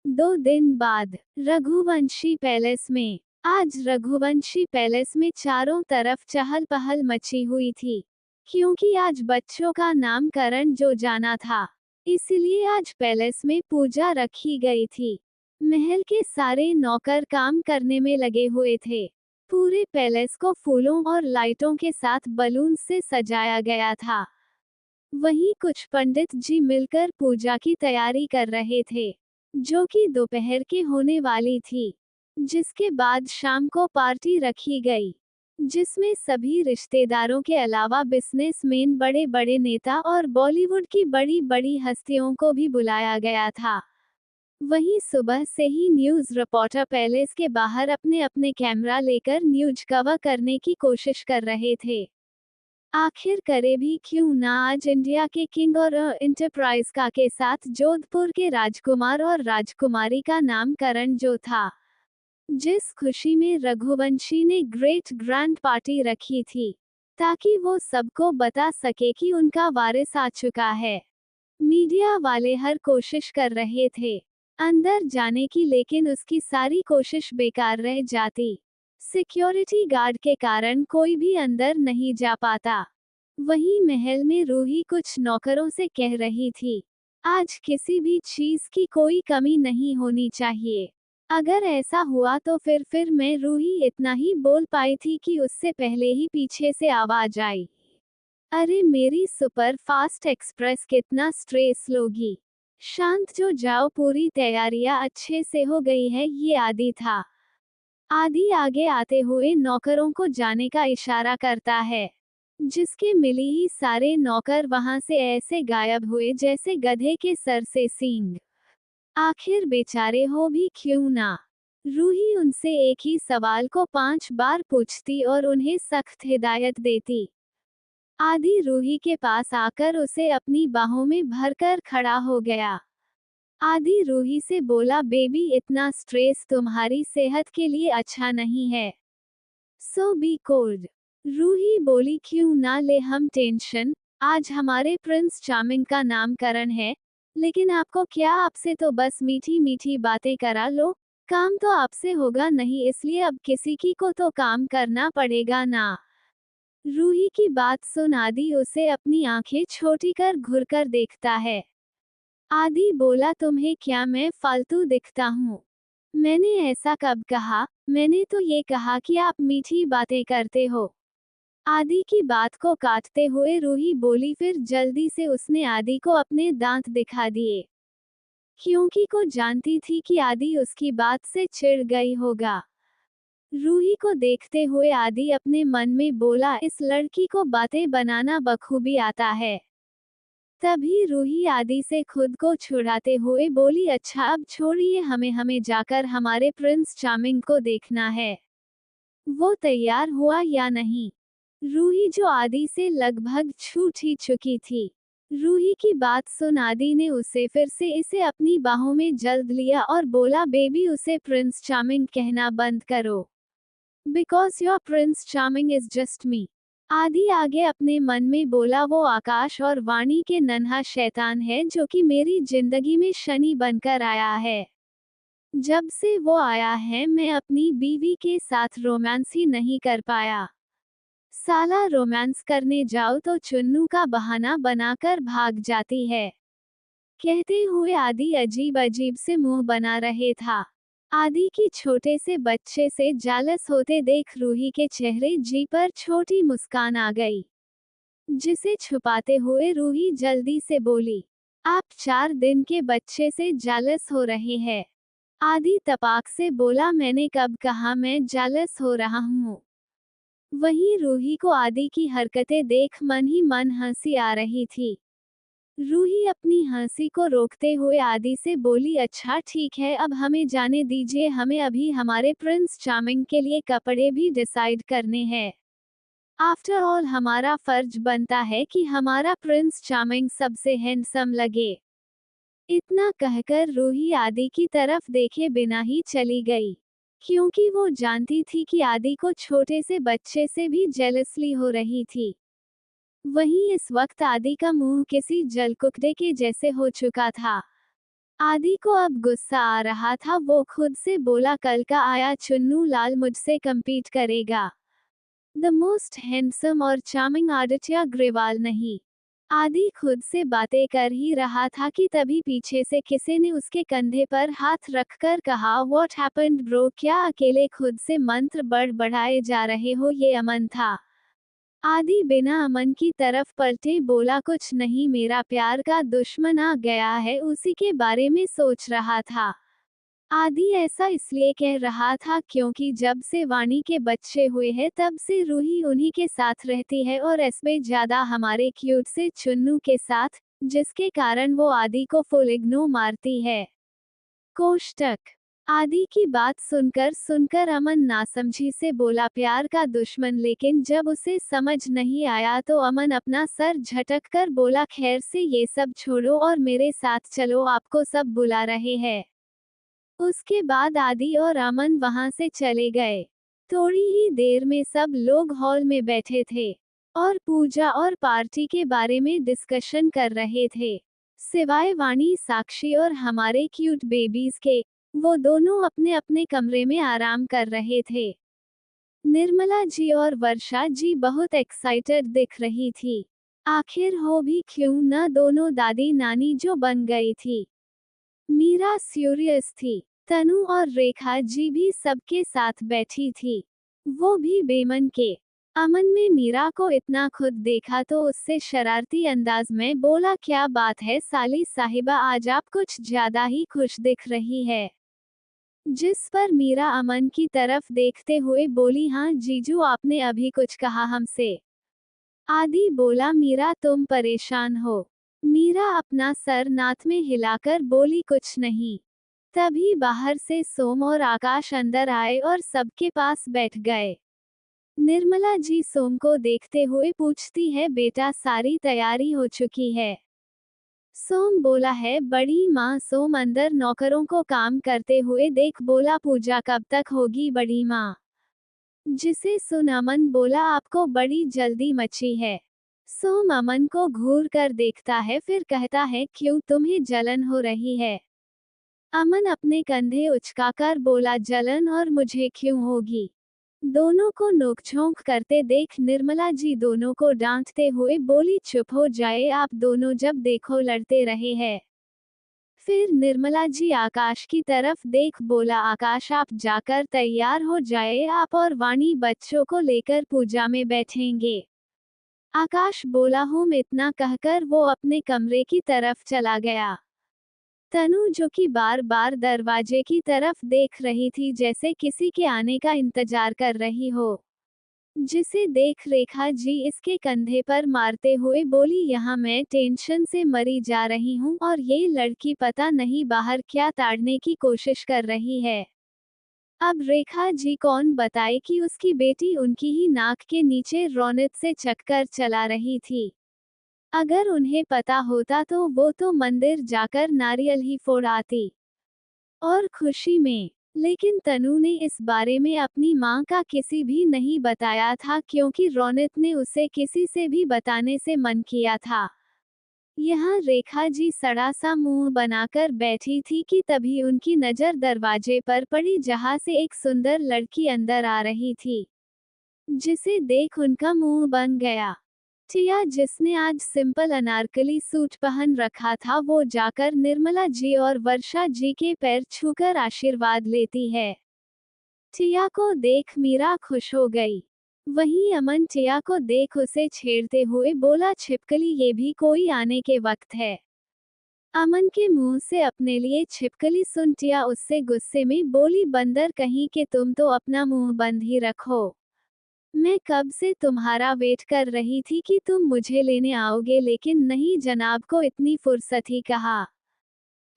2 दिन बाद रघुवंशी पैलेस में। आज रघुवंशी पैलेस में चारों तरफ चहल पहल मची हुई थी, क्योंकि आज बच्चों का नामकरण जो जाना था, इसलिए आज पैलेस में पूजा रखी गई थी। महल के सारे नौकर काम करने में लगे हुए थे। पूरे पैलेस को फूलों और लाइटों के साथ बलून से सजाया गया था। वहीं कुछ पंडित जी मिलकर पूजा की तैयारी कर रहे थे, जो कि दोपहर के होने वाली थी। जिसके बाद शाम को पार्टी रखी गई, जिसमें सभी रिश्तेदारों के अलावा बिजनेसमैन, बड़े बड़े नेता और बॉलीवुड की बड़ी बड़ी हस्तियों को भी बुलाया गया था। वहीं सुबह से ही न्यूज रिपोर्टर पैलेस के बाहर अपने अपने कैमरा लेकर न्यूज कवर करने की कोशिश कर रहे थे। आखिर करे भी क्यों ना, आज इंडिया के किंग और एंटरप्राइज का के साथ जोधपुर के राजकुमार और राजकुमारी का नामकरण जो था, जिस खुशी में रघुवंशी ने ग्रेट ग्रैंड पार्टी रखी थी, ताकि वो सबको बता सके कि उनका वारिस आ चुका है। मीडिया वाले हर कोशिश कर रहे थे अंदर जाने की, लेकिन उसकी सारी कोशिश बेकार रह जाती। सिक्योरिटी गार्ड के कारण कोई भी अंदर नहीं जा पाता। वहीं महल में रूही कुछ नौकरों से कह रही थी, आज किसी भी चीज की कोई कमी नहीं होनी चाहिए। अगर ऐसा हुआ तो फिर मैं रूही इतना ही बोल पाई थी कि उससे पहले ही पीछे से आवाज आई, अरे मेरी सुपर फास्ट एक्सप्रेस कितना स्ट्रेस लोगी, शांत जो जाओ, पूरी तैयारियां अच्छे से हो गई है। ये आदि था। आदि आगे आते हुए नौकरों को जाने का इशारा करता है, जिसके मिली ही सारे नौकर वहां से ऐसे गायब हुए जैसे गधे के सर से सींग। आखिर बेचारे हो भी क्यों ना, रूही उनसे एक ही सवाल को 5 बार पूछती और उन्हें सख्त हिदायत देती। आदि रूही के पास आकर उसे अपनी बाहों में भरकर खड़ा हो गया। आदि रूही से बोला, बेबी इतना स्ट्रेस तुम्हारी सेहत के लिए अच्छा नहीं है, सो बी कोल्ड। रूही बोली, क्यों ना ले हम टेंशन, आज हमारे प्रिंस चार्मिंग का नामकरण है, लेकिन आपको क्या, आपसे तो बस मीठी मीठी बातें करा लो, काम तो आपसे होगा नहीं, इसलिए अब किसी की को तो काम करना पड़ेगा ना। रूही की बात सुन आदि उसे अपनी आंखें छोटी कर घुरकर देखता है। आदि बोला, तुम्हें क्या मैं फालतू दिखता हूँ? मैंने ऐसा कब कहा? मैंने तो ये कहा कि आप मीठी बातें करते हो। आदि की बात को काटते हुए रूही बोली, फिर जल्दी से उसने आदि को अपने दांत दिखा दिए, क्योंकि को जानती थी कि आदि उसकी बात से चिढ़ गई होगा। रूही को देखते हुए आदि अपने मन में बोला, इस लड़की को बातें बनाना बखूबी आता है। तभी रूही आदि से खुद को छुड़ाते हुए बोली, अच्छा अब छोड़िए, हमें जाकर हमारे प्रिंस चार्मिंग को देखना है। वो तैयार हुआ या नहीं? रूही जो आदि से लगभग छूट ही चुकी थी। रूही की बात सुन आदि ने उसे फिर से इसे अपनी बाहों में जल्द लिया और बोला, बेबी उसे प्रिंस चार्मिंग कहना बंद करो, because your prince charming is just me. आदि आगे अपने मन में बोला, वो आकाश और वाणी के नन्हा शैतान है जो कि मेरी जिंदगी में शनि बनकर आया है। जब से वो आया है मैं अपनी बीवी के साथ रोमांस ही नहीं कर पाया। साला रोमांस करने जाओ तो चुन्नू का बहाना बनाकर भाग जाती है। कहते हुए आदि अजीब अजीब से मुंह बना रहे था। आदि की छोटे से बच्चे से जालस होते देख रूही के चेहरे जी पर छोटी मुस्कान आ गई, जिसे छुपाते हुए रूही जल्दी से बोली, आप 4 दिन के बच्चे से जालस हो रहे हैं? आदि तपाक से बोला, मैंने कब कहा मैं जालस हो रहा हूँ? वहीं रूही को आदि की हरकतें देख मन ही मन हंसी आ रही थी। रूही अपनी हंसी को रोकते हुए आदि से बोली, अच्छा ठीक है, अब हमें जाने दीजिए, हमें अभी हमारे प्रिंस चार्मिंग के लिए कपड़े भी डिसाइड करने हैं। आफ्टर ऑल हमारा फर्ज बनता है कि हमारा प्रिंस चार्मिंग सबसे हैंडसम लगे। इतना कहकर रूही आदि की तरफ देखे बिना ही चली गई, क्योंकि वो जानती थी कि आदि को छोटे से बच्चे से भी जेलसली हो रही थी। वहीं इस वक्त आदि का मुंह किसी जलकुकड़े के जैसे हो चुका था। आदि को अब गुस्सा आ रहा था। वो खुद से बोला, कल का आया चुन्नू लाल मुझसे कम्पीट करेगा। द मोस्ट हैंडसम और चार्मिंग आदित्य अग्रवाल नहीं। आदि खुद से बातें कर ही रहा था कि तभी पीछे से किसी ने उसके कंधे पर हाथ रखकर कहा, व्हाट हैपेंड ब्रो, क्या अकेले खुद से मंत्र बढ़ाए जा रहे हो? ये अमन था। आदि बिना अमन की तरफ पलटे बोला, कुछ नहीं, मेरा प्यार का दुश्मन आ गया है, उसी के बारे में सोच रहा था। आदि ऐसा इसलिए कह रहा था क्योंकि जब से वाणी के बच्चे हुए हैं तब से रूही उन्हीं के साथ रहती है और इसमें ज्यादा हमारे क्यूट से चुन्नू के साथ, जिसके कारण वो आदि को फुल इग्नोर मारती है। कोष्टक। आदि की बात सुनकर अमन नासमझी से बोला, प्यार का दुश्मन, लेकिन जब उसे समझ नहीं आया तो अमन अपना सर झटक कर बोला, खैर से ये सब छोड़ो और मेरे साथ चलो, आपको सब बुला रहे हैं। उसके बाद आदि और अमन वहां से चले गए। थोड़ी ही देर में सब लोग हॉल में बैठे थे और पूजा और पार्टी के बारे में डिस्कशन कर रहे थे। सिवाय वाणी, साक्षी और हमारे क्यूट बेबीज के, वो दोनों अपने अपने कमरे में आराम कर रहे थे। निर्मला जी और वर्षा जी बहुत एक्साइटेड दिख रही थी। आखिर हो भी क्यों न, दोनों दादी नानी जो बन गई थी। मीरा सीरियस थी। तनु और रेखा जी भी सबके साथ बैठी थी, वो भी बेमन के। अमन में मीरा को इतना खुद देखा तो उससे शरारती अंदाज में बोला, क्या बात है साली साहिबा, आज आप कुछ ज्यादा ही खुश दिख रही है। जिस पर मीरा अमन की तरफ देखते हुए बोली, हाँ जीजू, आपने अभी कुछ कहा हमसे? आदि बोला, मीरा तुम परेशान हो। मीरा अपना सर नाथ में हिलाकर बोली, कुछ नहीं। तभी बाहर से सोम और आकाश अंदर आए और सबके पास बैठ गए। निर्मला जी सोम को देखते हुए पूछती है, बेटा सारी तैयारी हो चुकी है? सोम बोला है, बड़ी माँ। सोम अंदर नौकरों को काम करते हुए देख बोला, पूजा कब तक होगी बड़ी माँ? जिसे सुन अमन बोला, आपको बड़ी जल्दी मची है। सोम अमन को घूर कर देखता है, फिर कहता है, क्यों, तुम्हें जलन हो रही है? अमन अपने कंधे उचकाकर बोला, जलन और मुझे क्यों होगी? दोनों को नोकझोंक करते देख निर्मला जी दोनों को डांटते हुए बोली, चुप हो जाए आप दोनों, जब देखो लड़ते रहे हैं। फिर निर्मला जी आकाश की तरफ देख बोला, आकाश आप जाकर तैयार हो जाए, आप और वाणी बच्चों को लेकर पूजा में बैठेंगे। आकाश बोला, हूँ, इतना कहकर वो अपने कमरे की तरफ चला गया। तनु, जो कि बार बार दरवाजे की तरफ देख रही थी जैसे किसी के आने का इंतजार कर रही हो, जिसे देख रेखा जी इसके कंधे पर मारते हुए बोली, यहाँ मैं टेंशन से मरी जा रही हूँ और ये लड़की पता नहीं बाहर क्या ताड़ने की कोशिश कर रही है। अब रेखा जी कौन बताए कि उसकी बेटी उनकी ही नाक के नीचे रौनक से चक्कर चला रही थी। अगर उन्हें पता होता तो वो तो मंदिर जाकर नारियल ही फोड़ आती। और खुशी में। लेकिन तनु ने इस बारे में अपनी मां का किसी भी नहीं बताया था क्योंकि रौनक ने उसे किसी से भी बताने से मन किया था। यहाँ रेखा जी सड़ा सा मुंह बनाकर बैठी थी कि तभी उनकी नजर दरवाजे पर पड़ी जहां से एक सुंदर लड़की अंदर आ रही थी, जिसे देख उनका मुंह बन गया। टिया, जिसने आज सिंपल अनारकली सूट पहन रखा था, वो जाकर निर्मला जी और वर्षा जी के पैर छूकर आशीर्वाद लेती है। टिया को देख मीरा खुश हो गई। वहीं अमन टिया को देख उसे छेड़ते हुए बोला, छिपकली, ये भी कोई आने के वक्त है? अमन के मुंह से अपने लिए छिपकली सुन टिया उससे गुस्से में बोली, बंदर कहीं के, तुम तो अपना मुंह बंद ही रखो। मैं कब से तुम्हारा वेट कर रही थी कि तुम मुझे लेने आओगे, लेकिन नहीं जनाब को इतनी फुर्सत ही कहा।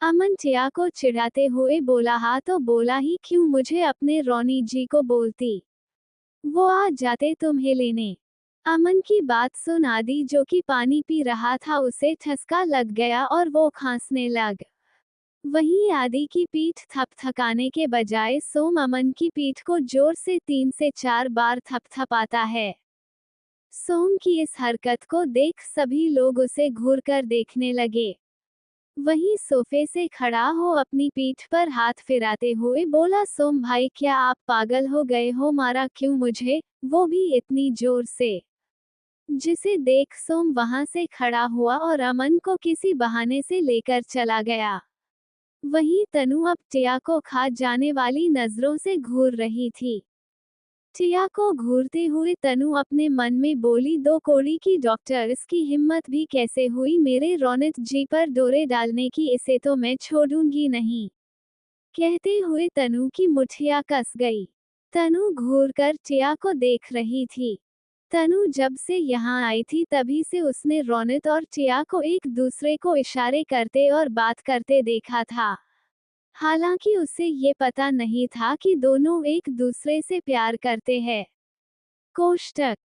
अमन टिया को चिढ़ाते हुए बोला, हाँ तो बोला ही क्यों, मुझे अपने रौनी जी को बोलती, वो आ जाते तुम्हें लेने। अमन की बात सुन आदि, जो कि पानी पी रहा था, उसे ठसका लग गया और वो खांसने लग। वहीं आदि की पीठ थपथपाने के बजाय सोम अमन की पीठ को जोर से 3 से 4 बार थपथपाता है। सोम की इस हरकत को देख सभी लोग उसे घूरकर देखने लगे। वहीं सोफे से खड़ा हो अपनी पीठ पर हाथ फिराते हुए बोला, सोम भाई क्या आप पागल हो गए हो, मारा क्यों मुझे, वो भी इतनी जोर से। जिसे देख सोम वहां से खड़ा हुआ और अमन को किसी बहाने से लेकर चला गया। वहीं तनु अब टिया को खा जाने वाली नजरों से घूर रही थी। टिया को घूरते हुए तनु अपने मन में बोली, 2 कौड़ी की डॉक्टर, इसकी हिम्मत भी कैसे हुई मेरे रौनक जी पर डोरे डालने की, इसे तो मैं छोड़ूंगी नहीं। कहते हुए तनु की मुठिया कस गई। तनु घूरकर टिया को देख रही थी। तनु जब से यहाँ आई थी तभी से उसने रौनक और टिया को एक दूसरे को इशारे करते और बात करते देखा था। हालांकि उसे ये पता नहीं था कि दोनों एक दूसरे से प्यार करते हैं। कोष्टक।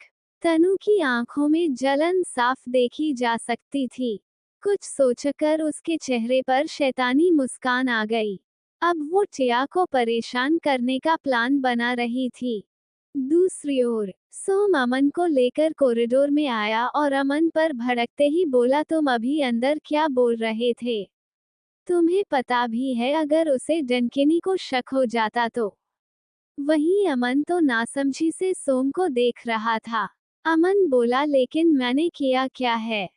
तनु की आंखों में जलन साफ देखी जा सकती थी। कुछ सोचकर उसके चेहरे पर शैतानी मुस्कान आ गई। अब वो टिया को परेशान करने का प्लान बना रही थी। दूसरी ओर सोम अमन को लेकर कॉरिडोर में आया और अमन पर भड़कते ही बोला, तुम अभी अंदर क्या बोल रहे थे? तुम्हें पता भी है अगर उसे डंकिनी को शक हो जाता तो। वहीं अमन तो नासमझी से सोम को देख रहा था। अमन बोला, लेकिन मैंने किया क्या है?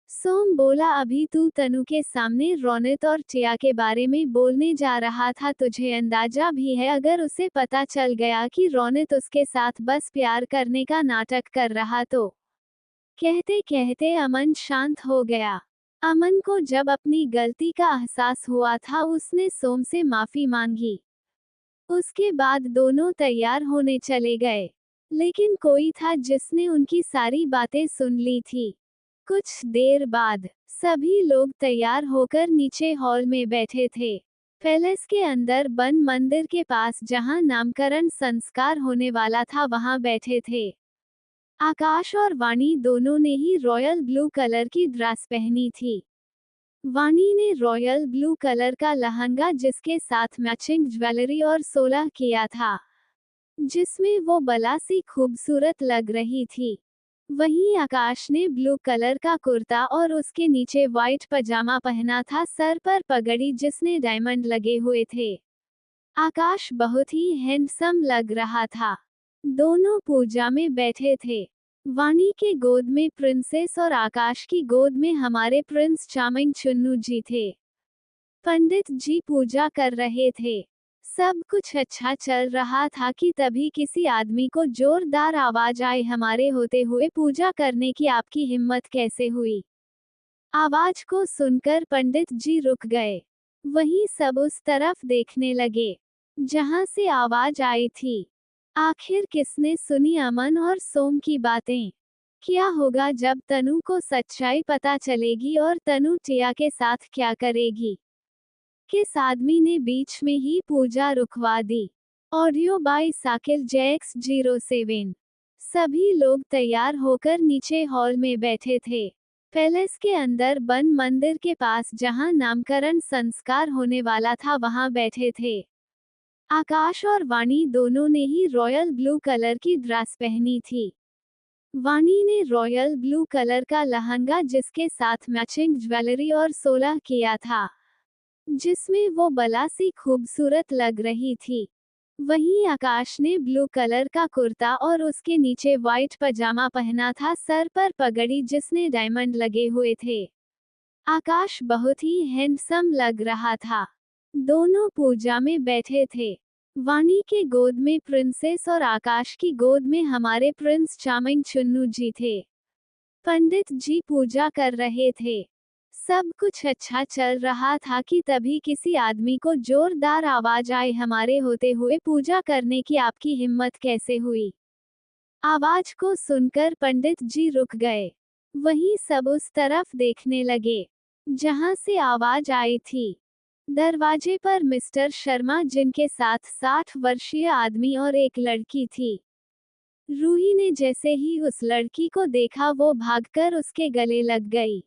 सोम बोला, अभी तू तनु के सामने रौनक और टिया के बारे में बोलने जा रहा था, तुझे अंदाजा भी है अगर उसे पता चल गया कि रौनक उसके साथ बस प्यार करने का नाटक कर रहा तो। कहते कहते अमन शांत हो गया। अमन को जब अपनी गलती का एहसास हुआ था उसने सोम से माफी मांगी। उसके बाद दोनों तैयार होने चले गए। लेकिन कोई था जिसने उनकी सारी बातें सुन ली थी। कुछ देर बाद सभी लोग तैयार होकर नीचे हॉल में बैठे थे। पैलेस के अंदर बन मंदिर के पास जहां नामकरण संस्कार होने वाला था वहां बैठे थे। आकाश और वाणी दोनों ने ही रॉयल ब्लू कलर की ड्रेस पहनी थी। वाणी ने रॉयल ब्लू कलर का लहंगा जिसके साथ मैचिंग ज्वेलरी और 16 किया था, जिसमें वो बला सी खूबसूरत लग रही थी। वहीं आकाश ने ब्लू कलर का कुर्ता और उसके नीचे व्हाइट पजामा पहना था, सर पर पगड़ी जिसने डायमंड लगे हुए थे। आकाश बहुत ही हैंडसम लग रहा था। दोनों पूजा में बैठे थे। वाणी के गोद में प्रिंसेस और आकाश की गोद में हमारे प्रिंस चार्मिंग चुन्नू जी थे। पंडित जी पूजा कर रहे थे। सब कुछ अच्छा चल रहा था कि तभी किसी आदमी को जोरदार आवाज आई, हमारे होते हुए पूजा करने की आपकी हिम्मत कैसे हुई? आवाज को सुनकर पंडित जी रुक गए। वहीं सब उस तरफ देखने लगे जहां से आवाज आई थी। आखिर किसने सुनी अमन और सोम की बातें? क्या होगा जब तनु को सच्चाई पता चलेगी और तनु टिया के साथ क्या करेगी? किस आदमी ने बीच में ही पूजा रुकवा दी? Audio by Sakil Jax 07। सभी लोग तैयार होकर नीचे हॉल में बैठे थे। पैलेस के अंदर बन मंदिर के पास जहां नामकरण संस्कार होने वाला था वहां बैठे थे। आकाश और वाणी दोनों ने ही रॉयल ब्लू कलर की ड्रेस पहनी थी। वाणी ने रॉयल ब्लू कलर का लहंगा जिसके साथ मैचिंग ज्वेलरी और 16 किया था, जिसमें वो बला सी खूबसूरत लग रही थी। वहीं आकाश ने ब्लू कलर का कुर्ता और उसके नीचे व्हाइट पजामा पहना था, सर पर पगड़ी जिसने डायमंड लगे हुए थे। आकाश बहुत ही हैंडसम लग रहा था। दोनों पूजा में बैठे थे। वाणी के गोद में प्रिंसेस और आकाश की गोद में हमारे प्रिंस चार्मिंग चुन्नू जी थे। पंडित जी पूजा कर रहे थे। सब कुछ अच्छा चल रहा था कि तभी किसी आदमी को जोरदार आवाज आई, हमारे होते हुए पूजा करने की आपकी हिम्मत कैसे हुई? आवाज को सुनकर पंडित जी रुक गए। वहीं सब उस तरफ देखने लगे जहां से आवाज आई थी। दरवाजे पर मिस्टर शर्मा जिनके साथ 60 वर्षीय आदमी और एक लड़की थी। रूही ने जैसे ही उस लड़की को देखा वो भागकर उसके गले लग गई।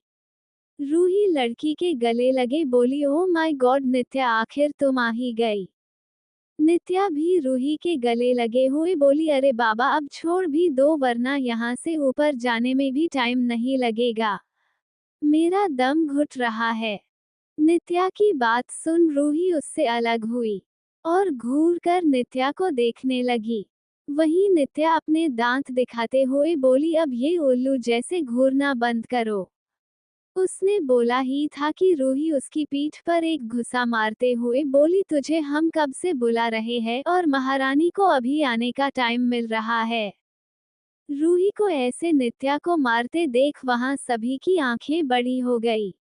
रूही लड़की के गले लगे बोली, ओ माय गॉड नित्या, आखिर तुम आ ही गई। नित्या भी रूही के गले लगे हुए बोली, अरे बाबा अब छोड़ भी दो वरना यहाँ से ऊपर जाने में भी टाइम नहीं लगेगा, मेरा दम घुट रहा है। नित्या की बात सुन रूही उससे अलग हुई और घूर कर नित्या को देखने लगी। वहीं नित्या अपने दांत दिखाते हुए बोली, अब ये उल्लू जैसे घूरना बंद करो। उसने बोला ही था कि रूही उसकी पीठ पर एक घुसा मारते हुए बोली, तुझे हम कब से बुला रहे हैं और महारानी को अभी आने का टाइम मिल रहा है। रूही को ऐसे नित्या को मारते देख वहां सभी की आंखें बड़ी हो गई,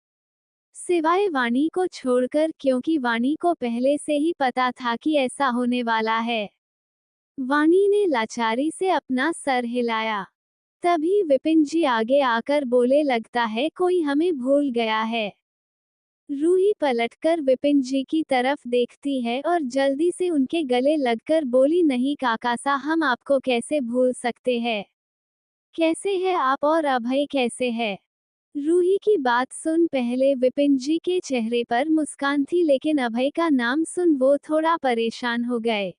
सिवाय वाणी को छोड़कर, क्योंकि वाणी को पहले से ही पता था कि ऐसा होने वाला है। वाणी ने लाचारी से अपना सर हिलाया। तभी विपिन जी आगे आकर बोले, लगता है कोई हमें भूल गया है। रूही पलटकर विपिन जी की तरफ देखती है और जल्दी से उनके गले लगकर बोली, नहीं काकासा, हम आपको कैसे भूल सकते हैं। कैसे है आप और अभय कैसे है। रूही की बात सुन पहले विपिन जी के चेहरे पर मुस्कान थी, लेकिन अभय का नाम सुन वो थोड़ा परेशान हो गए।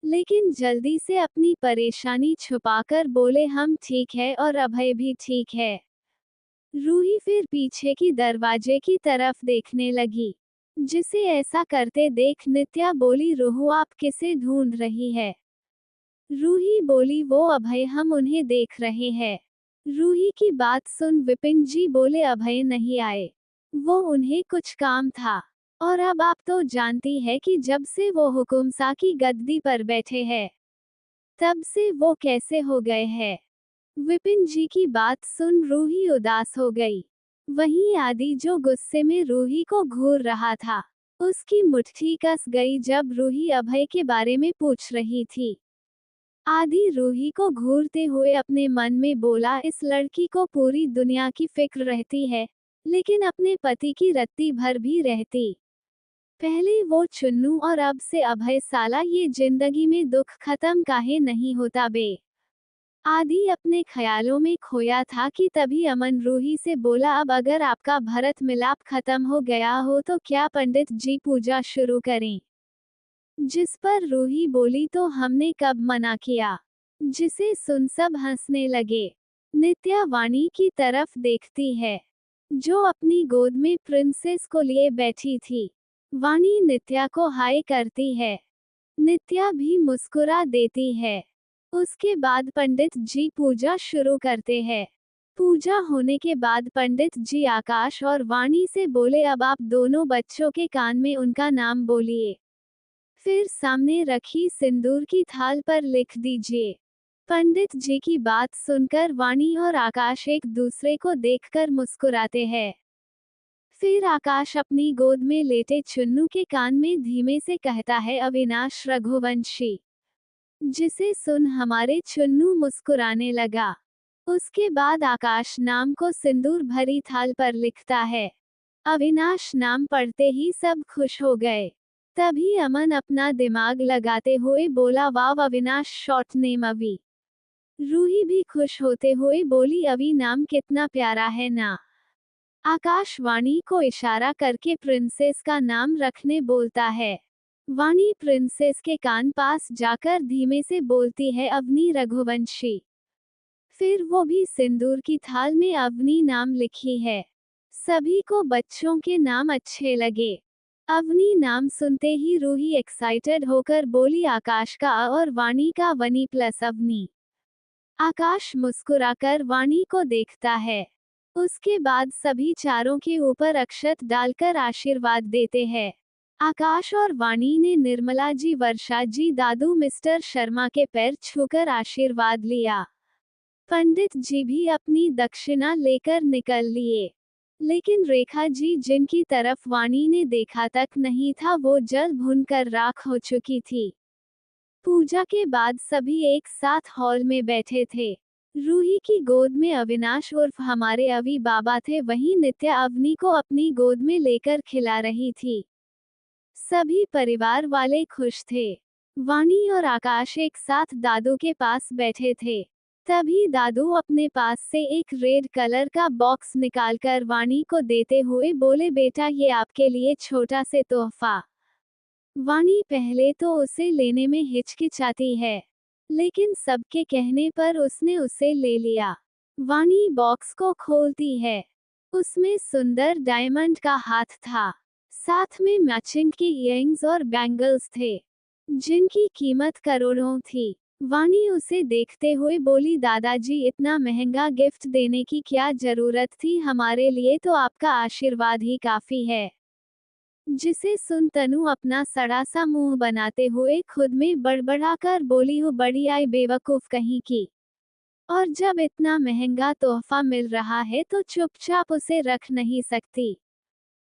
लेकिन जल्दी से अपनी परेशानी छुपाकर बोले, हम ठीक है और अभय भी ठीक है। रूही फिर पीछे की दरवाजे की तरफ देखने लगी, जिसे ऐसा करते देख नित्या बोली, रूह आप किसे ढूंढ रही है। रूही बोली, वो अभय, हम उन्हें देख रहे हैं। रूही की बात सुन विपिन जी बोले, अभय नहीं आए, वो उन्हें कुछ काम था। और अब आप तो जानती है कि जब से वो हुकुमसा की गद्दी पर बैठे हैं, तब से वो कैसे हो गए हैं। विपिन जी की बात सुन रूही उदास हो गई। वहीं आदि जो गुस्से में रूही को घूर रहा था, उसकी मुट्ठी कस गई जब रूही अभय के बारे में पूछ रही थी। आदि रूही को घूरते हुए अपने मन में बोला, इस लड़की को पूरी दुनिया की फिक्र रहती है, लेकिन अपने पति की रत्ती भर भी रहती। पहले वो चुन्नू और अब से अभय, साला ये जिंदगी में दुख खत्म काहे नहीं होता बे। आदि अपने ख्यालों में खोया था कि तभी अमन रूही से बोला, अब अगर आपका भरत मिलाप खत्म हो गया हो तो क्या पंडित जी पूजा शुरू करें। जिस पर रूही बोली, तो हमने कब मना किया। जिसे सुन सब हंसने लगे। नित्या वाणी की तरफ देखती है, जो अपनी गोद में प्रिंसेस को लिए बैठी थी। वाणी नित्या को हाय करती है। नित्या भी मुस्कुरा देती है। उसके बाद पंडित जी पूजा शुरू करते हैं। पूजा होने के बाद पंडित जी आकाश और वाणी से बोले, अब आप दोनों बच्चों के कान में उनका नाम बोलिए। फिर सामने रखी सिंदूर की थाल पर लिख दीजिए। पंडित जी की बात सुनकर वाणी और आकाश एक दूसरे को देखकर मुस्कुराते हैं। फिर आकाश अपनी गोद में लेटे चुन्नू के कान में धीमे से कहता है, अविनाश रघुवंशी। जिसे सुन हमारे चुन्नू मुस्कुराने लगा। उसके बाद आकाश नाम को सिंदूर भरी थाल पर लिखता है। अविनाश नाम पढ़ते ही सब खुश हो गए। तभी अमन अपना दिमाग लगाते हुए बोला, वाव अविनाश, शॉर्ट नेम अवि। रूही भी खुश होते हुए बोली, अवि नाम कितना प्यारा है ना। आकाश वाणी को इशारा करके प्रिंसेस का नाम रखने बोलता है। वाणी प्रिंसेस के कान पास जाकर धीमे से बोलती है, अवनी रघुवंशी। फिर वो भी सिंदूर की थाल में अवनी नाम लिखी है। सभी को बच्चों के नाम अच्छे लगे। अवनी नाम सुनते ही रूही एक्साइटेड होकर बोली, आकाश का अ और वाणी का वनी प्लस अवनी। आकाश मुस्कुराकर वाणी को देखता है। उसके बाद सभी चारों के ऊपर अक्षत डालकर आशीर्वाद देते हैं। आकाश और वाणी ने निर्मला जी, वर्षा जी, दादू मिस्टर शर्मा के पैर छूकर आशीर्वाद लिया। पंडित जी भी अपनी दक्षिणा लेकर निकल लिए। लेकिन रेखा जी, जिनकी तरफ वाणी ने देखा तक नहीं था, वो जल भुनकर राख हो चुकी थी। पूजा के बाद सभी एक साथ हॉल में बैठे थे। रूही की गोद में अविनाश उर्फ हमारे अवि बाबा थे, वहीं नित्या अवनी को अपनी गोद में लेकर खिला रही थी। सभी परिवार वाले खुश थे। वाणी और आकाश एक साथ दादू के पास बैठे थे। तभी दादू अपने पास से एक रेड कलर का बॉक्स निकालकर वाणी को देते हुए बोले, बेटा ये आपके लिए छोटा से तोहफा। वाणी पहले तो उसे लेने में हिचकिचाती है, लेकिन सबके कहने पर उसने उसे ले लिया। वाणी बॉक्स को खोलती है। उसमें सुंदर डायमंड का हाथ था, साथ में मैचिंग की इयरिंग्स और बैंगल्स थे, जिनकी कीमत करोड़ों थी। वाणी उसे देखते हुए बोली, दादाजी इतना महंगा गिफ्ट देने की क्या जरूरत थी, हमारे लिए तो आपका आशीर्वाद ही काफी है। जिसे सुन तनु अपना सड़ा सा मुंह बनाते हुए खुद में बड़बड़ाकर बोली, हो बड़ी आई बेवकूफ कहीं की। और जब इतना महंगा तोहफा मिल रहा है तो चुपचाप उसे रख नहीं सकती।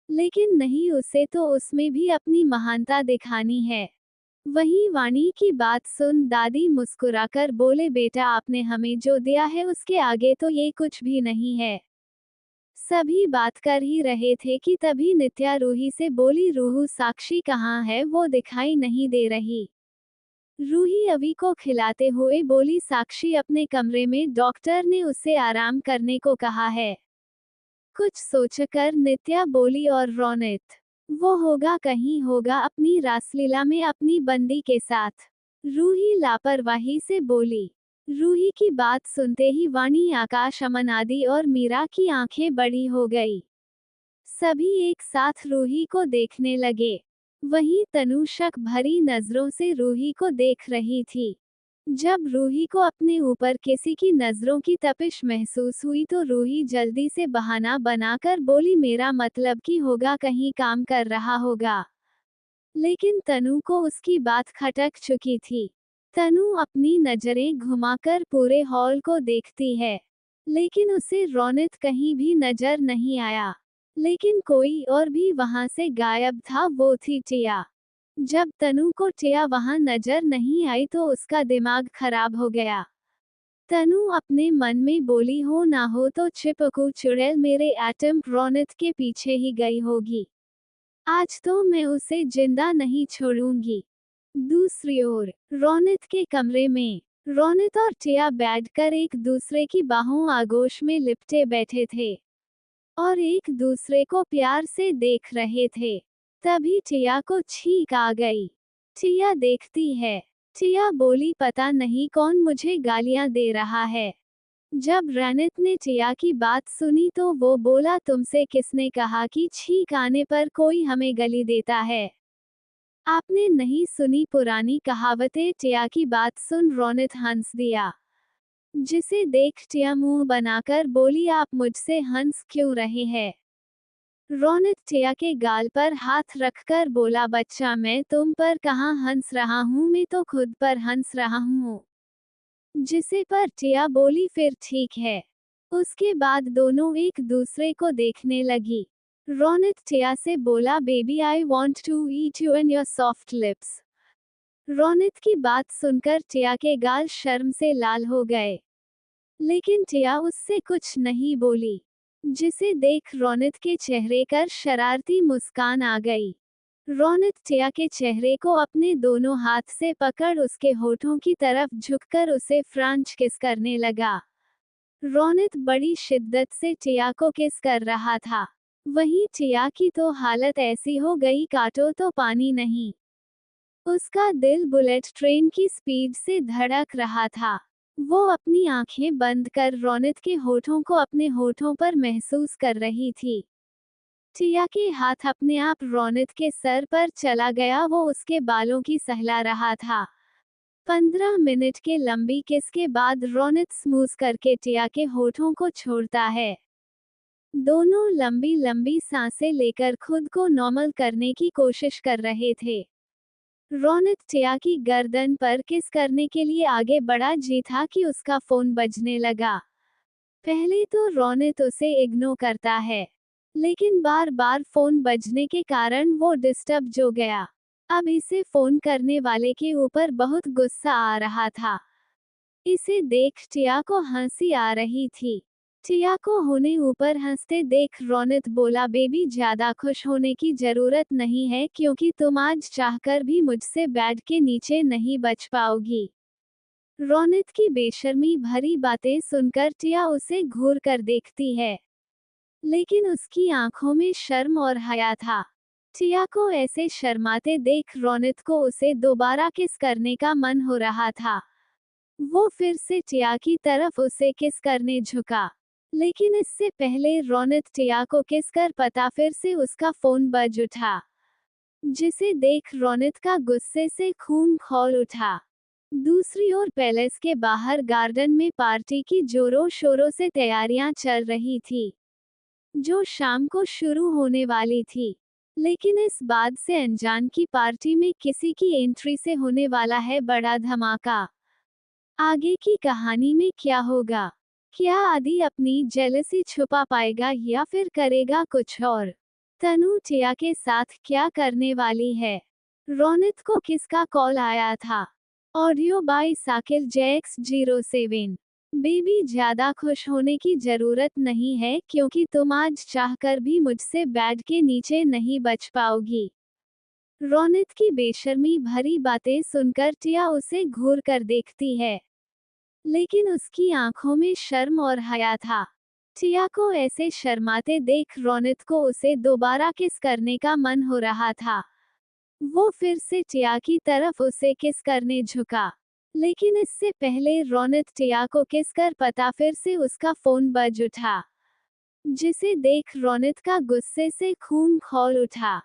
लेकिन नहीं, उसे तो उसमें भी अपनी महानता दिखानी है। वहीं वाणी की बात सुन दादी मुस्कुराकर बोले, बेटा आपने हमें जो दिया है उसके आगे तो ये कुछ भी नहीं है। सभी बात कर ही रहे थे कि तभी नित्या रूही से बोली, रूहू साक्षी कहाँ है, वो दिखाई नहीं दे रही। रूही अवी को खिलाते हुए बोली, साक्षी अपने कमरे में, डॉक्टर ने उसे आराम करने को कहा है। कुछ सोचकर नित्या बोली, और रोनित? वो होगा कहीं होगा अपनी रासलीला में अपनी बंदी के साथ। रूही लापरवाही से बोली। रूही की बात सुनते ही वाणी, आकाश, अमन आदि और मीरा की आंखें बड़ी हो गई। सभी एक साथ रूही को देखने लगे। वहीं तनु शक भरी नजरों से रूही को देख रही थी। जब रूही को अपने ऊपर किसी की नजरों की तपिश महसूस हुई तो रूही जल्दी से बहाना बनाकर बोली, मेरा मतलब कि होगा कहीं काम कर रहा होगा। लेकिन तनु को उसकी बात खटक चुकी थी। तनु अपनी नजरें घुमाकर पूरे हॉल को देखती है, लेकिन उसे रोनित कहीं भी नजर नहीं आया। लेकिन कोई और भी वहां से गायब था, वो थी टिया। जब तनु को टिया वहां नजर नहीं आई तो उसका दिमाग खराब हो गया। तनु अपने मन में बोली, हो ना हो तो चिपकू चुड़ैल मेरे एटम रोनित के पीछे ही गई होगी। आज तो मैं उसे जिंदा नहीं छोड़ूंगी। दूसरी ओर रोनित के कमरे में रोनित और टिया बैठकर एक दूसरे की बाहों आगोश में लिपटे बैठे थे और एक दूसरे को प्यार से देख रहे थे। तभी टिया को छींक आ गई। टिया देखती है। टिया बोली, पता नहीं कौन मुझे गालियां दे रहा है। जब रोनित ने टिया की बात सुनी तो वो बोला, तुमसे किसने कहा कि छींक आने पर कोई हमें गाली देता है? आपने नहीं सुनी पुरानी कहावतें? टिया की बात सुन रोनित हंस दिया, जिसे देख टिया मुंह बनाकर बोली, आप मुझसे हंस क्यों रहे हैं? रोनित टिया के गाल पर हाथ रखकर बोला, बच्चा मैं तुम पर कहाँ हंस रहा हूँ, मैं तो खुद पर हंस रहा हूँ। जिसे पर टिया बोली, फिर ठीक है। उसके बाद दोनों एक दूसरे को देखने लगी। रोनित टिया से बोला, baby I want to eat you and your soft lips. Ronit की बात सुनकर टिया के गाल शर्म से लाल हो गए, लेकिन टिया उससे कुछ नहीं बोली। जिसे देख रोनित के चेहरे पर शरारती मुस्कान आ गई। रोनित टिया के चेहरे को अपने दोनों हाथ से पकड़ उसके होठों की तरफ झुककर उसे फ्रेंच किस करने लगा। रोनित बड़ी शिद्दत से टिया को किस कर रहा था। वहीं टिया की तो हालत ऐसी हो गई, काटो तो पानी नहीं। उसका दिल बुलेट ट्रेन की स्पीड से धड़क रहा था। वो अपनी आंखें बंद कर रोनित के होठों को अपने होठों पर महसूस कर रही थी। टिया के हाथ अपने आप रोनित के सर पर चला गया, वो उसके बालों की सहला रहा था। 15 मिनट के लंबी किस के बाद रोनित स्मूथ करके टिया के होठों को छोड़ता है। दोनों लंबी लंबी सांसें लेकर खुद को नॉर्मल करने की कोशिश कर रहे थे। रोनित टिया की गर्दन पर किस करने के लिए आगे बढ़ा जी था कि उसका फोन बजने लगा। पहले तो रोनित उसे इग्नोर करता है, लेकिन बार बार फोन बजने के कारण वो डिस्टर्ब हो गया। अब इसे फोन करने वाले के ऊपर बहुत गुस्सा आ रहा था। इसे देख टिया को हंसी आ रही थी। टिया को होने ऊपर हंसते देख रोनित बोला, बेबी ज्यादा खुश होने की जरूरत नहीं है, क्योंकि तुम आज चाहकर भी मुझसे बेड के नीचे नहीं बच पाओगी। रोनित की बेशर्मी भरी बातें सुनकर टिया उसे घूर कर देखती है, लेकिन उसकी आंखों में शर्म और हया था। टिया को ऐसे शर्माते देख रोनित को उसे दोबारा किस करने का मन हो रहा था। वो फिर से टिया की तरफ उसे किस करने झुका। लेकिन इससे पहले रौनक टिया को किस कर पता फिर से उसका फोन बज उठा, जिसे देख रौनक का गुस्से से खून खौल उठा। दूसरी ओर पैलेस के बाहर गार्डन में पार्टी की जोरों शोरों से तैयारियां चल रही थी, जो शाम को शुरू होने वाली थी। लेकिन इस बात से अनजान की पार्टी में किसी की एंट्री से होने वाला है बड़ा धमाका। आगे की कहानी में क्या होगा? क्या आदि अपनी जेलसी छुपा पाएगा या फिर करेगा कुछ और? तनु टिया के साथ क्या करने वाली है? रौनक को किसका कॉल आया था? Audio by Sakil JX07। Baby ज्यादा खुश होने की जरूरत नहीं है क्योंकि तुम आज चाहकर भी मुझसे बेड के नीचे नहीं बच पाओगी। रौनक की बेशर्मी भरी बातें सुनकर टिया उसे घूर कर देखती है, लेकिन उसकी आंखों में शर्म और हया था। टिया को ऐसे शर्माते देख रौनक को उसे दोबारा किस करने का मन हो रहा था। वो फिर से टिया की तरफ उसे किस करने झुका, लेकिन इससे पहले रौनक टिया को किस कर पता फिर से उसका फोन बज उठा, जिसे देख रौनक का गुस्से से खून खौल उठा।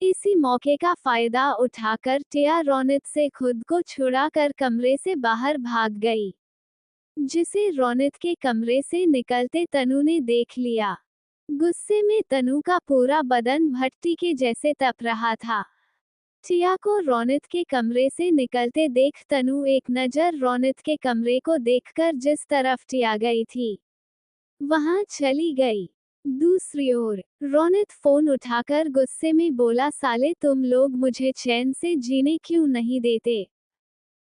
इसी मौके का फायदा उठाकर टिया रौनक से खुद को छुड़ाकर कमरे से बाहर भाग गई, जिसे रौनक के कमरे से निकलते तनु ने देख लिया। गुस्से में तनु का पूरा बदन भट्टी के जैसे तप रहा था। टिया को रौनक के कमरे से निकलते देख तनु एक नजर रौनक के कमरे को देखकर जिस तरफ टिया गई थी, वहां चली गई। दूसरी ओर रौनक फोन उठाकर गुस्से में बोला, साले तुम लोग मुझे चैन से जीने क्यों नहीं देते?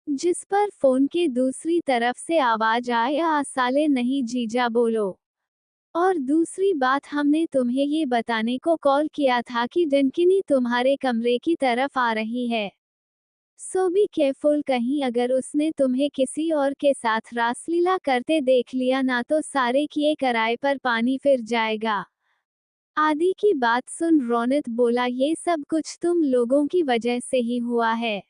जिस पर फोन के दूसरी तरफ से आवाज आए, आ साले नहीं जीजा बोलो। और दूसरी बात, हमने तुम्हें ये बताने को कॉल किया था कि डंकिनी तुम्हारे कमरे की तरफ आ रही है। सो बी केयरफुल, कहीं अगर उसने तुम्हें किसी और के साथ रासलीला करते देख लिया ना तो सारे किए कराए पर पानी फिर जाएगा। आदि की बात सुन रौनक बोला, ये सब कुछ तुम लोगों की वजह से ही हुआ है।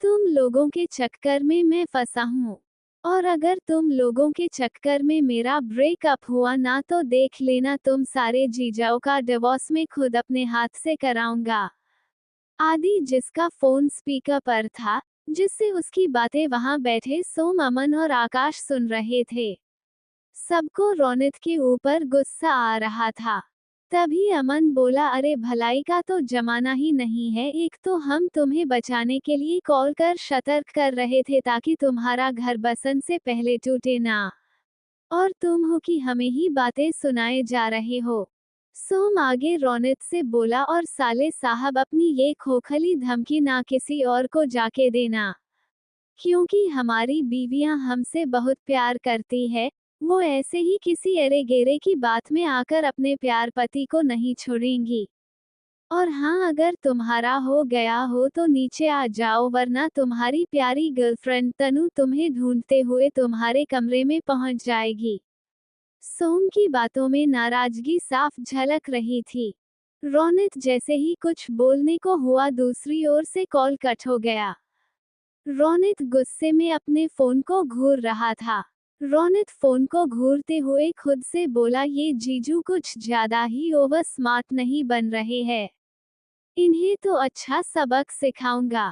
तुम लोगों के चक्कर में मैं फंसा हूँ, और अगर तुम लोगों के चक्कर में मेरा ब्रेकअप हुआ ना तो देख लेना तुम सारे जीजाओं का डिवोर्स में खुद अपने हाथ से कराऊंगा। आदि, जिसका फोन स्पीकर पर था, जिससे उसकी बातें वहां बैठे सोम, अमन और आकाश सुन रहे थे। सबको रौनक के ऊपर गुस्सा आ रहा था। तभी अमन बोला, अरे भलाई का तो जमाना ही नहीं है, एक तो हम तुम्हें बचाने के लिए कॉल कर सतर्क कर रहे थे ताकि तुम्हारा घर बसन से पहले टूटे ना, और तुम हो कि हमें ही बातें सुनाए जा रहे हो। सोम आगे रौनक से बोला, और साले साहब अपनी ये खोखली धमकी ना किसी और को जाके देना, क्योंकि हमारी बीवियां हमसे बहुत प्यार करती है, वो ऐसे ही किसी अरे गेरे की बात में आकर अपने प्यार पति को नहीं छोड़ेंगी। और हाँ, अगर तुम्हारा हो गया हो तो नीचे आ जाओ, वरना तुम्हारी प्यारी गर्लफ्रेंड तनु तुम्हें ढूंढते हुए तुम्हारे कमरे में पहुंच जाएगी। सोम की बातों में नाराजगी साफ झलक रही थी। रौनक जैसे ही कुछ बोलने को हुआ, दूसरी ओर से कॉल कट हो गया। रौनक गुस्से में अपने फोन को घूर रहा था। रौनक फोन को घूरते हुए खुद से बोला, ये जीजू कुछ ज्यादा ही ओवर स्मार्ट नहीं बन रहे हैं, इन्हें तो अच्छा सबक सिखाऊंगा।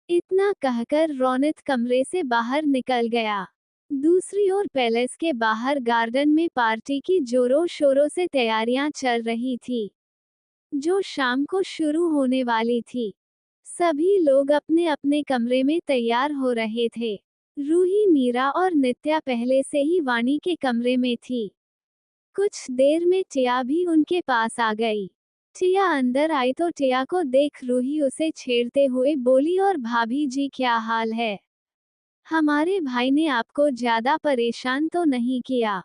इतना कहकर रौनक कमरे से बाहर निकल गया। दूसरी ओर पैलेस के बाहर गार्डन में पार्टी की जोरों शोरों से तैयारियां चल रही थी, जो शाम को शुरू होने वाली थी। सभी लोग अपने अपने कमरे में तैयार हो रहे थे। रूही, मीरा और नित्या पहले से ही वाणी के कमरे में थी। कुछ देर में टिया भी उनके पास आ गई। टिया अंदर आई तो टिया को देख रूही उसे छेड़ते हुए बोली, और भाभी जी क्या हाल है? हमारे भाई ने आपको ज्यादा परेशान तो नहीं किया?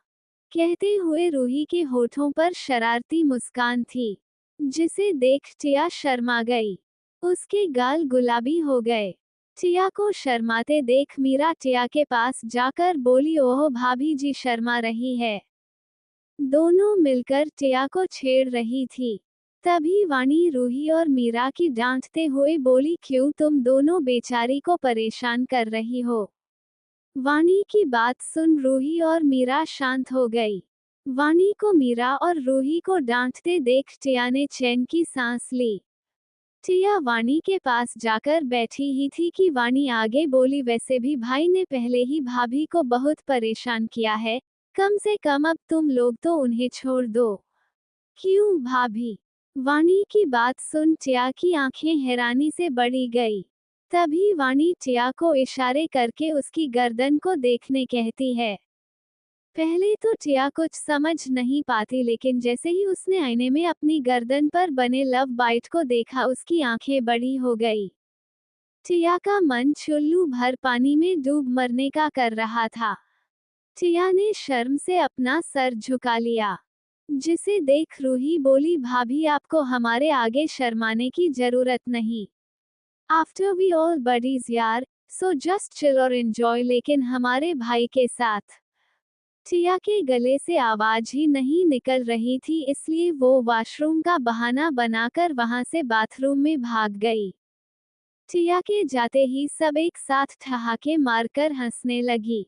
कहते हुए रूही के होठों पर शरारती मुस्कान थी, जिसे देख टिया शर्मा गई। उसके गाल गुलाबी हो गए। टिया को शर्माते देख मीरा टिया के पास जाकर बोली, ओह भाभी जी शर्मा रही है। दोनों मिलकर टिया को छेड़ रही थी। तभी वाणी रूही और मीरा की डांटते हुए बोली, क्यों तुम दोनों बेचारी को परेशान कर रही हो? वाणी की बात सुन रूही और मीरा शांत हो गई। वाणी को मीरा और रूही को डांटते देख टिया ने चैन की सांस ली। टिया वाणी के पास जाकर बैठी ही थी कि वाणी आगे बोली, वैसे भी भाई ने पहले ही भाभी को बहुत परेशान किया है, कम से कम अब तुम लोग तो उन्हें छोड़ दो। क्यों भाभी? वाणी की बात सुन टिया की आंखें हैरानी से बड़ी गई। तभी वाणी टिया को इशारे करके उसकी गर्दन को देखने कहती है। पहले तो टिया कुछ समझ नहीं पाती, लेकिन जैसे ही उसने आईने में अपनी गर्दन पर बने लव बाइट को देखा, उसकी आंखें बड़ी हो गई। टिया का मन चुल्लू भर पानी में डूब मरने का कर रहा था। टिया ने शर्म से अपना सर झुका लिया, जिसे देख रूही बोली, भाभी आपको हमारे आगे शर्माने की जरूरत नहीं। आफ्टर वी ऑल बडीज यार, सो जस्ट चिल और एंजॉय, लेकिन हमारे भाई के साथ। टिया के गले से आवाज ही नहीं निकल रही थी, इसलिए वो वॉशरूम का बहाना बनाकर वहां से बाथरूम में भाग गई। टिया के जाते ही सब एक साथ ठहाके मारकर हंसने लगी।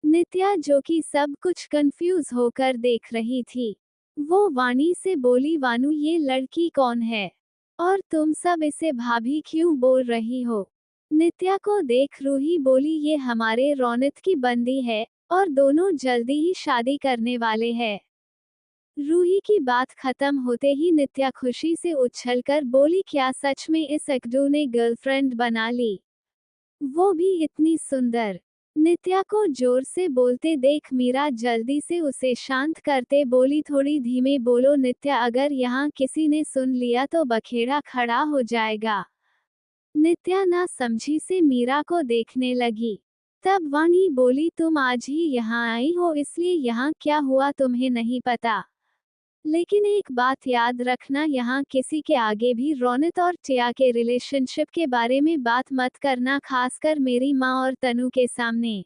नित्या, जो कि सब कुछ कंफ्यूज होकर देख रही थी, वो वाणी से बोली, वानु ये लड़की कौन है? और तुम सब इसे भाभी क्यों बोल रही हो? नित्या को देख रूही बोली, ये हमारे रौनक की बंदी है, और दोनों जल्दी ही शादी करने वाले हैं। रूही की बात खत्म होते ही नित्या खुशी से उछलकर बोली, क्या सच में इस अकड़ू ने गर्लफ्रेंड बना ली? वो भी इतनी सुंदर? नित्या को जोर से बोलते देख मीरा जल्दी से उसे शांत करते बोली, थोड़ी धीमे बोलो नित्या, अगर यहाँ किसी ने सुन लिया तो बखेड़ा खड़ा हो जाएगा। नित्या ना समझी से मीरा को देखने लगी। तब वाणी बोली, तुम आज ही यहाँ आई हो, इसलिए यहाँ क्या हुआ तुम्हें नहीं पता। लेकिन एक बात याद रखना, यहाँ किसी के आगे भी रौनक और टिया के रिलेशनशिप के बारे में बात मत करना, खासकर मेरी माँ और तनु के सामने।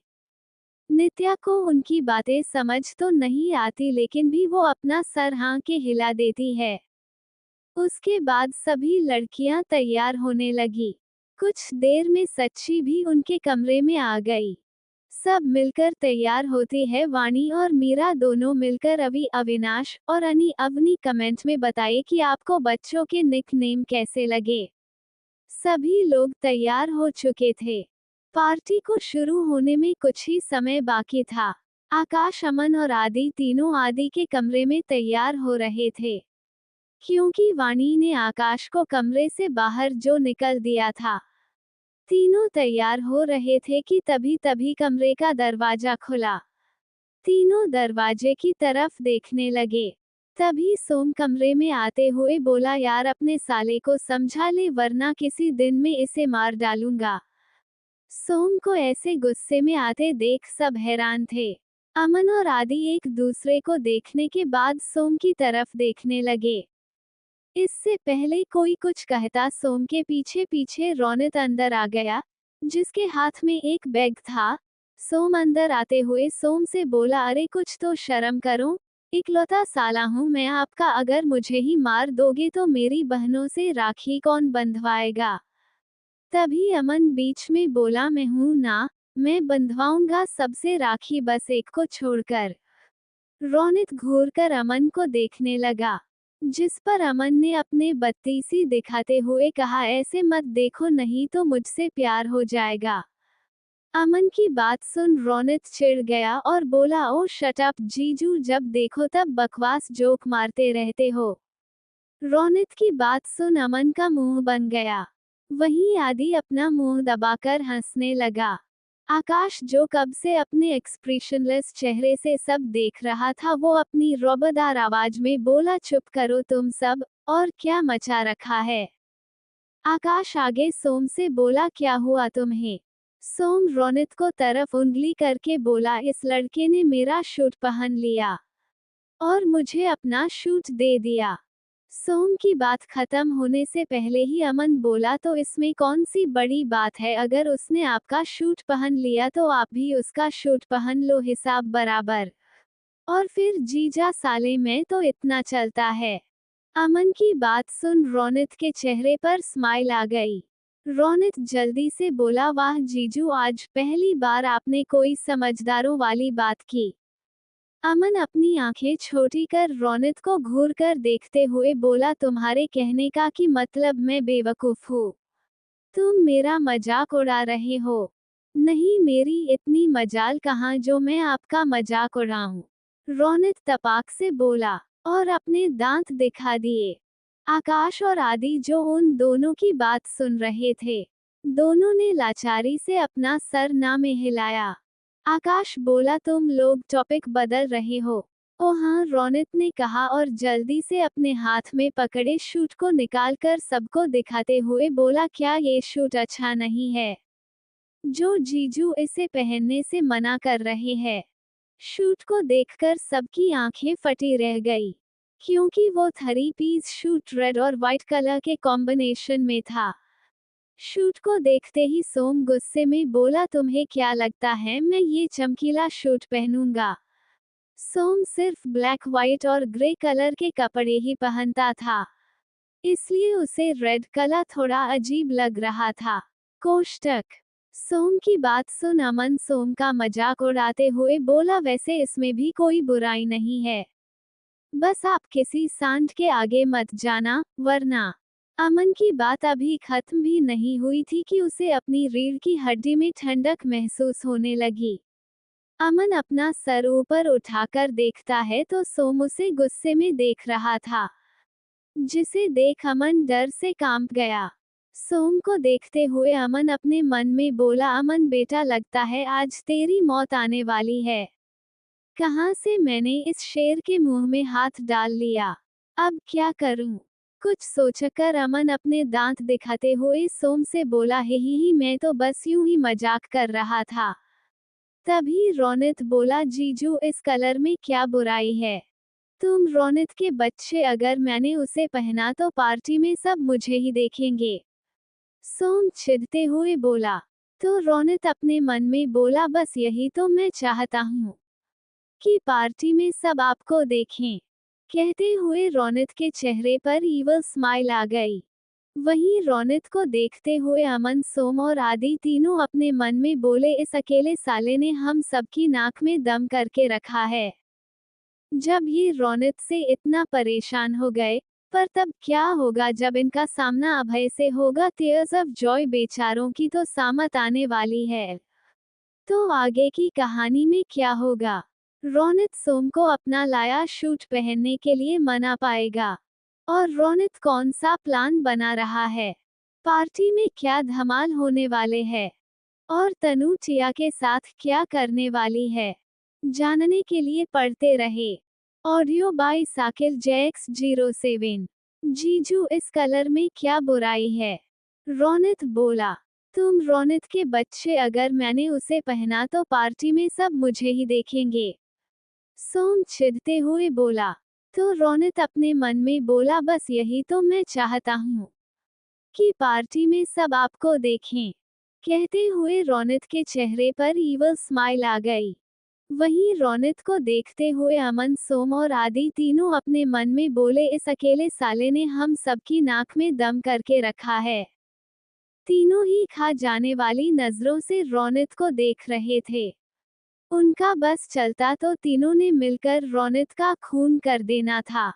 नित्या को उनकी बातें समझ तो नहीं आती, लेकिन भी वो अपना सर हाँ के हिला देती है। उसके बाद सभी लड़कियां तैयार होने लगी। कुछ देर में सच्ची भी उनके कमरे में आ गई। सब मिलकर तैयार होती है। वाणी और मीरा दोनों मिलकर अवि, अविनाश और अवनी कमेंट में बताइए कि आपको बच्चों के निक नेम कैसे लगे। सभी लोग तैयार हो चुके थे। पार्टी को शुरू होने में कुछ ही समय बाकी था। आकाश, अमन और आदि तीनों आदि के कमरे में तैयार हो रहे थे, क्योंकि वाणी ने आकाश को कमरे से बाहर जो निकल दिया था। तीनों तैयार हो रहे थे कि तभी कमरे का दरवाजा खुला। तीनों दरवाजे की तरफ देखने लगे। तभी सोम कमरे में आते हुए बोला, यार अपने साले को समझा ले, वरना किसी दिन में इसे मार डालूंगा। सोम को ऐसे गुस्से में आते देख सब हैरान थे। अमन और आदि एक दूसरे को देखने के बाद सोम की तरफ देखने लगे। इससे पहले कोई कुछ कहता, सोम के पीछे पीछे रौनक अंदर आ गया, जिसके हाथ में एक बैग था। सोम अंदर आते हुए सोम से बोला, अरे कुछ तो शर्म करो, इकलौता साला हूँ मैं आपका, अगर मुझे ही मार दोगे तो मेरी बहनों से राखी कौन बंधवाएगा? तभी अमन बीच में बोला, मैं हूं ना, मैं बंधवाऊंगा सबसे राखी, बस एक को छोड़कर। रौनक घूरकर अमन को देखने लगा, जिस पर अमन ने अपने बत्तीसी दिखाते हुए कहा, ऐसे मत देखो नहीं तो मुझसे प्यार हो जाएगा। अमन की बात सुन रौनक चिढ़ गया और बोला, ओ शट अप जीजू, जब देखो तब बकवास जोक मारते रहते हो। रौनक की बात सुन अमन का मुंह बन गया। वहीं आदि अपना मुंह दबाकर हंसने लगा। आकाश, जो कब से अपने एक्सप्रेशनलेस चेहरे से सब देख रहा था, वो अपनी रौबदार आवाज में बोला, चुप करो तुम सब, और क्या मचा रखा है? आकाश आगे सोम से बोला, क्या हुआ तुम्हें? सोम रौनक को तरफ उंगली करके बोला, इस लड़के ने मेरा शूट पहन लिया और मुझे अपना शूट दे दिया। सोम की बात खत्म होने से पहले ही अमन बोला, तो इसमें कौन सी बड़ी बात है, अगर उसने आपका शूट पहन लिया तो आप भी उसका शूट पहन लो, हिसाब बराबर। और फिर जीजा साले में तो इतना चलता है। अमन की बात सुन रौनक के चेहरे पर स्माइल आ गई। रौनक जल्दी से बोला, वाह जीजू, आज पहली बार आपने कोई समझदारों वाली बात की। अमन अपनी आंखें छोटी कर रोनित को घूर कर देखते हुए बोला, तुम्हारे कहने का कि मतलब मैं बेवकूफ हूँ? तुम मेरा मजाक उड़ा रहे हो? नहीं, मेरी इतनी मजाल कहाँ जो मैं आपका मजाक उड़ाऊं। रोनित तपाक से बोला और अपने दांत दिखा दिए। आकाश और आदि जो उन दोनों की बात सुन रहे थे, दोनों ने लाचारी से अपना सर ना में हिलाया। आकाश बोला, तुम लोग टॉपिक बदल रहे हो। ओ हाँ, रोनित ने कहा और जल्दी से अपने हाथ में पकड़े शूट को निकालकर सबको दिखाते हुए बोला, क्या ये शूट अच्छा नहीं है जो जीजू इसे पहनने से मना कर रहे हैं? शूट को देखकर सबकी आंखें फटी रह गई, क्योंकि वो 3 पीस शूट रेड और व्हाइट कलर के कॉम्बिनेशन में था। शूट को देखते ही सोम गुस्से में बोला, तुम्हें क्या लगता है मैं ये चमकीला शूट पहनूंगा? सोम सिर्फ ब्लैक, व्हाइट और ग्रे कलर के कपड़े ही पहनता था, इसलिए उसे रेड कलर थोड़ा अजीब लग रहा था। कोष्टक। सोम की बात सुन अमन सोम का मजाक उड़ाते हुए बोला, वैसे इसमें भी कोई बुराई नहीं है, बस आप किसी सांड के आगे मत जाना, वरना। अमन की बात अभी खत्म भी नहीं हुई थी कि उसे अपनी रीढ़ की हड्डी में ठंडक महसूस होने लगी। अमन अपना सर ऊपर उठाकर देखता है तो सोम उसे गुस्से में देख रहा था, जिसे देख अमन डर से कांप गया। सोम को देखते हुए अमन अपने मन में बोला, अमन बेटा, लगता है आज तेरी मौत आने वाली है। कहाँ से मैंने इस शेर के मुंह में हाथ डाल लिया? अब क्या करूं? कुछ सोचकर अमन अपने दांत दिखाते हुए सोम से बोला, ही मैं तो बस यूं ही मजाक कर रहा था। तभी रोनित बोला, जीजू इस कलर में क्या बुराई है? तुम रोनित के बच्चे, अगर मैंने उसे पहना तो पार्टी में सब मुझे ही देखेंगे। सोम चिढ़ते हुए बोला। तो रोनित अपने मन में बोला, बस यही तो मैं चाहता हूँ कि पार्टी में सब आपको देखें। कहते हुए रोनित के चेहरे पर ईवल स्माइल आ गई। वहीं रोनित को देखते हुए अमन, सोम और आदि तीनों अपने मन में बोले, इस अकेले साले ने हम सबकी नाक में दम करके रखा है। जब ये रोनित से इतना परेशान हो गए, पर तब क्या होगा जब इनका सामना अभय से होगा? टीयर्स ऑफ जॉय बेचारों की तो सामत आने वाली है। तो आगे की कहानी में क्या होगा? रोनित सोम को अपना लाया शूट पहनने के लिए मना पाएगा? और रोनित कौन सा प्लान बना रहा है? पार्टी में क्या धमाल होने वाले हैं? और तनु टिया के साथ क्या करने वाली है? जानने के लिए पढ़ते रहे। Audio by Sakir JX07। जीजू इस कलर में क्या बुराई है? रोनित बोला। तुम रोनित के बच्चे, अगर मैंने उसे पहना तो पार्टी में सब मुझे ही देखेंगे। सोम चिढ़ते हुए बोला। तो रोनित अपने मन में बोला, बस यही तो मैं चाहता हूँ कि पार्टी में सब आपको देखें। कहते हुए रोनित के चेहरे पर ईवल स्माइल आ गई। वहीं रोनित को देखते हुए अमन, सोम और आदि तीनों अपने मन में बोले, इस अकेले साले ने हम सबकी नाक में दम करके रखा है। तीनों ही खा जाने वाली नजरों से रोनित को देख रहे थे। उनका बस चलता तो तीनों ने मिलकर रोनित का खून कर देना था।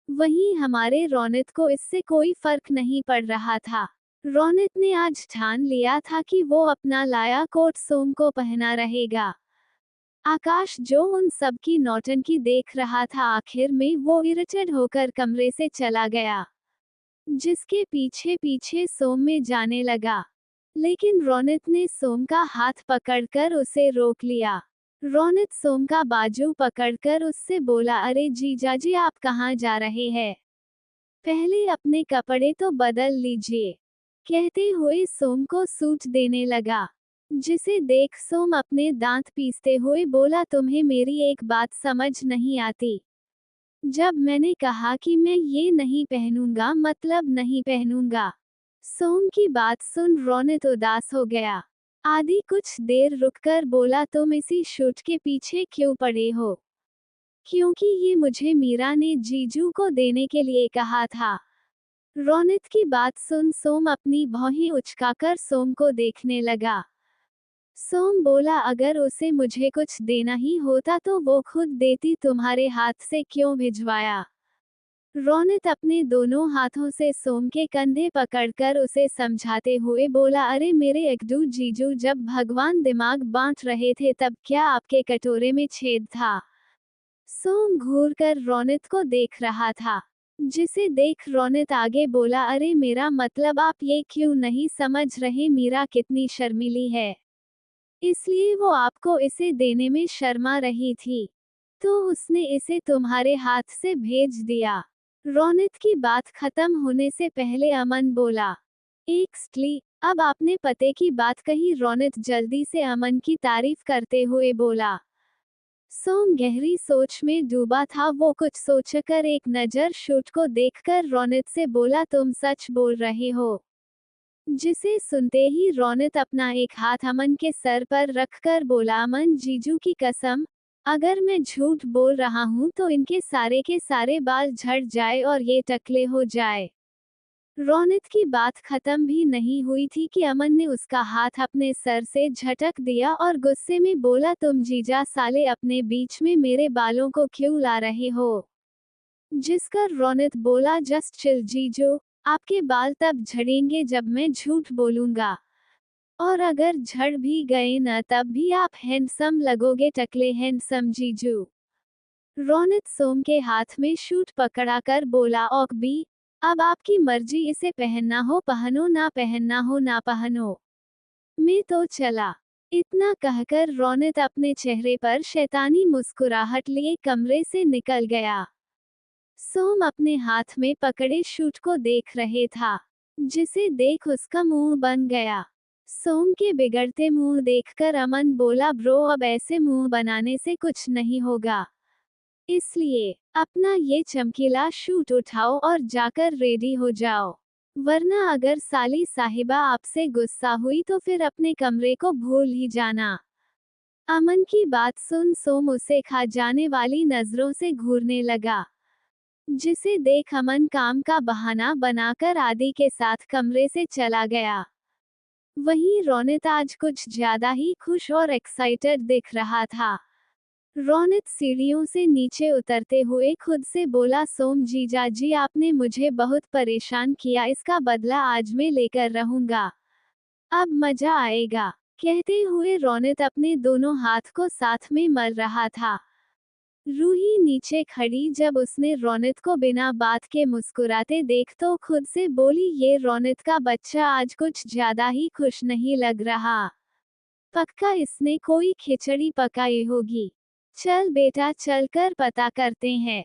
वहीं हमारे रोनित को इससे कोई फर्क नहीं पड़ रहा था। रोनित ने आज ठान लिया था कि वो अपना लाया कोट सोम को पहना रहेगा। आकाश जो उन सब की नौटंकी देख रहा था, आखिर में वो इरिटेड होकर कमरे से चला गया, जिसके पीछे पीछे सोम में जाने लगा। लेकिन रोनित ने सोम का हाथ पकड़कर उसे रोक लिया। रोनित सोम का बाजू पकड़कर उससे बोला, अरे जीजाजी, आप कहाँ जा रहे हैं? पहले अपने कपड़े तो बदल लीजिए। कहते हुए सोम को सूट देने लगा, जिसे देख सोम अपने दांत पीसते हुए बोला, तुम्हें मेरी एक बात समझ नहीं आती? जब मैंने कहा कि मैं ये नहीं पहनूंगा, मतलब नहीं पहनूंगा। सोम की बात सुन रोनित उदास हो गया। आदि कुछ देर रुककर बोला, तुम इसी शूट के पीछे क्यों पड़े हो? क्योंकि ये मुझे मीरा ने जीजू को देने के लिए कहा था। रोनित की बात सुन सोम अपनी भौहें उचकाकर सोम को देखने लगा। सोम बोला अगर उसे मुझे कुछ देना ही होता तो वो खुद देती, तुम्हारे हाथ से क्यों भिजवाया। रोनित अपने दोनों हाथों से सोम के कंधे पकड़कर उसे समझाते हुए बोला, अरे मेरे एकदू जीजू, जब भगवान दिमाग बांट रहे थे तब क्या आपके कटोरे में छेद था। सोम घूरकर रोनित को देख रहा था, जिसे देख रोनित आगे बोला, अरे मेरा मतलब आप ये क्यों नहीं समझ रहे, मीरा कितनी शर्मीली है, इसलिए वो आपको इसे देने में शर्मा रही थी, तो उसने इसे तुम्हारे हाथ से भेज दिया। रोनित की बात खत्म होने से पहले अमन बोला, एक्सक्ली, अब आपने पते की बात कही। रोनित जल्दी से अमन की तारीफ करते हुए बोला। सोम गहरी सोच में डूबा था, वो कुछ सोचकर एक नजर शूट को देखकर रोनित से बोला, तुम सच बोल रहे हो। जिसे सुनते ही रोनित अपना एक हाथ अमन के सर पर रखकर बोला, अमन जीजू की कसम, अगर मैं झूठ बोल रहा हूँ तो इनके सारे के सारे बाल झड़ जाए और ये टकले हो जाए। रोनित की बात खत्म भी नहीं हुई थी कि अमन ने उसका हाथ अपने सर से झटक दिया और गुस्से में बोला, तुम जीजा साले अपने बीच में मेरे बालों को क्यों ला रहे हो। जिसकर रोनित बोला, जस्ट चिल जीजू, आपके बाल तब झड़ेंगे जब मैं झूठ बोलूंगा, और अगर झड़ भी गए न तब भी आप हैंडसम लगोगे, टकले हैंडसम जीजू। रोनित सोम के हाथ में शूट पकड़ाकर बोला, औकबी, अब आपकी मर्जी, इसे पहनना हो पहनो, ना पहनना हो ना पहनो, मैं तो चला। इतना कहकर रोनित अपने चेहरे पर शैतानी मुस्कुराहट लिए कमरे से निकल गया। सोम अपने हाथ में पकड़े शूट को देख रहे था, जिसे देख उसका मुंह बन गया। सोम के बिगड़ते मुंह देखकर अमन बोला, ब्रो अब ऐसे मुंह बनाने से कुछ नहीं होगा, इसलिए अपना ये चमकीला शूट उठाओ और जाकर रेडी हो जाओ, वरना अगर साली साहिबा आपसे गुस्सा हुई तो फिर अपने कमरे को भूल ही जाना। अमन की बात सुन सोम उसे खा जाने वाली नजरों से घूरने लगा, जिसे देख अमन काम का बहाना बनाकर आदि के साथ कमरे से चला गया। वहीं रोनित आज कुछ ज्यादा ही खुश और एक्साइटेड दिख रहा था। रोनित सीढ़ियों से नीचे उतरते हुए खुद से बोला, सोम जीजा जी, आपने मुझे बहुत परेशान किया, इसका बदला आज मैं लेकर रहूंगा, अब मजा आएगा। कहते हुए रोनित अपने दोनों हाथ को साथ में मल रहा था। रूही नीचे खड़ी जब उसने रोनित को बिना बात के मुस्कुराते देख तो खुद से बोली, ये रोनित का बच्चा आज कुछ ज्यादा ही खुश नहीं लग रहा, पक्का इसने कोई खिचड़ी पकाई होगी, चल बेटा चलकर पता करते हैं।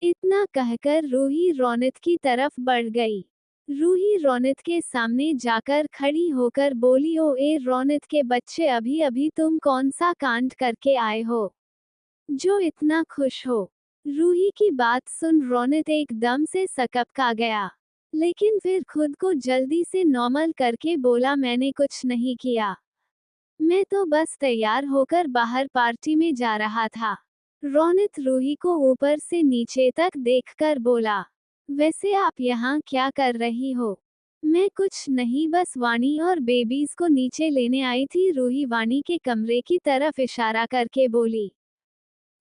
इतना कहकर रूही रोनित की तरफ बढ़ गई। रूही रोनित के सामने जाकर खड़ी होकर बोली, ओ ए रोनित के बच्चे, अभी अभी तुम कौन सा कांड करके आए हो जो इतना खुश हो। रूही की बात सुन रोनित एकदम से सकपका गया, लेकिन फिर खुद को जल्दी से नॉर्मल करके बोला, मैंने कुछ नहीं किया, मैं तो बस तैयार होकर बाहर पार्टी में जा रहा था। रोनित रूही को ऊपर से नीचे तक देखकर बोला, वैसे आप यहाँ क्या कर रही हो। मैं कुछ नहीं, बस वाणी और बेबीज को नीचे लेने आई थी। रूही वाणी के कमरे की तरफ इशारा करके बोली,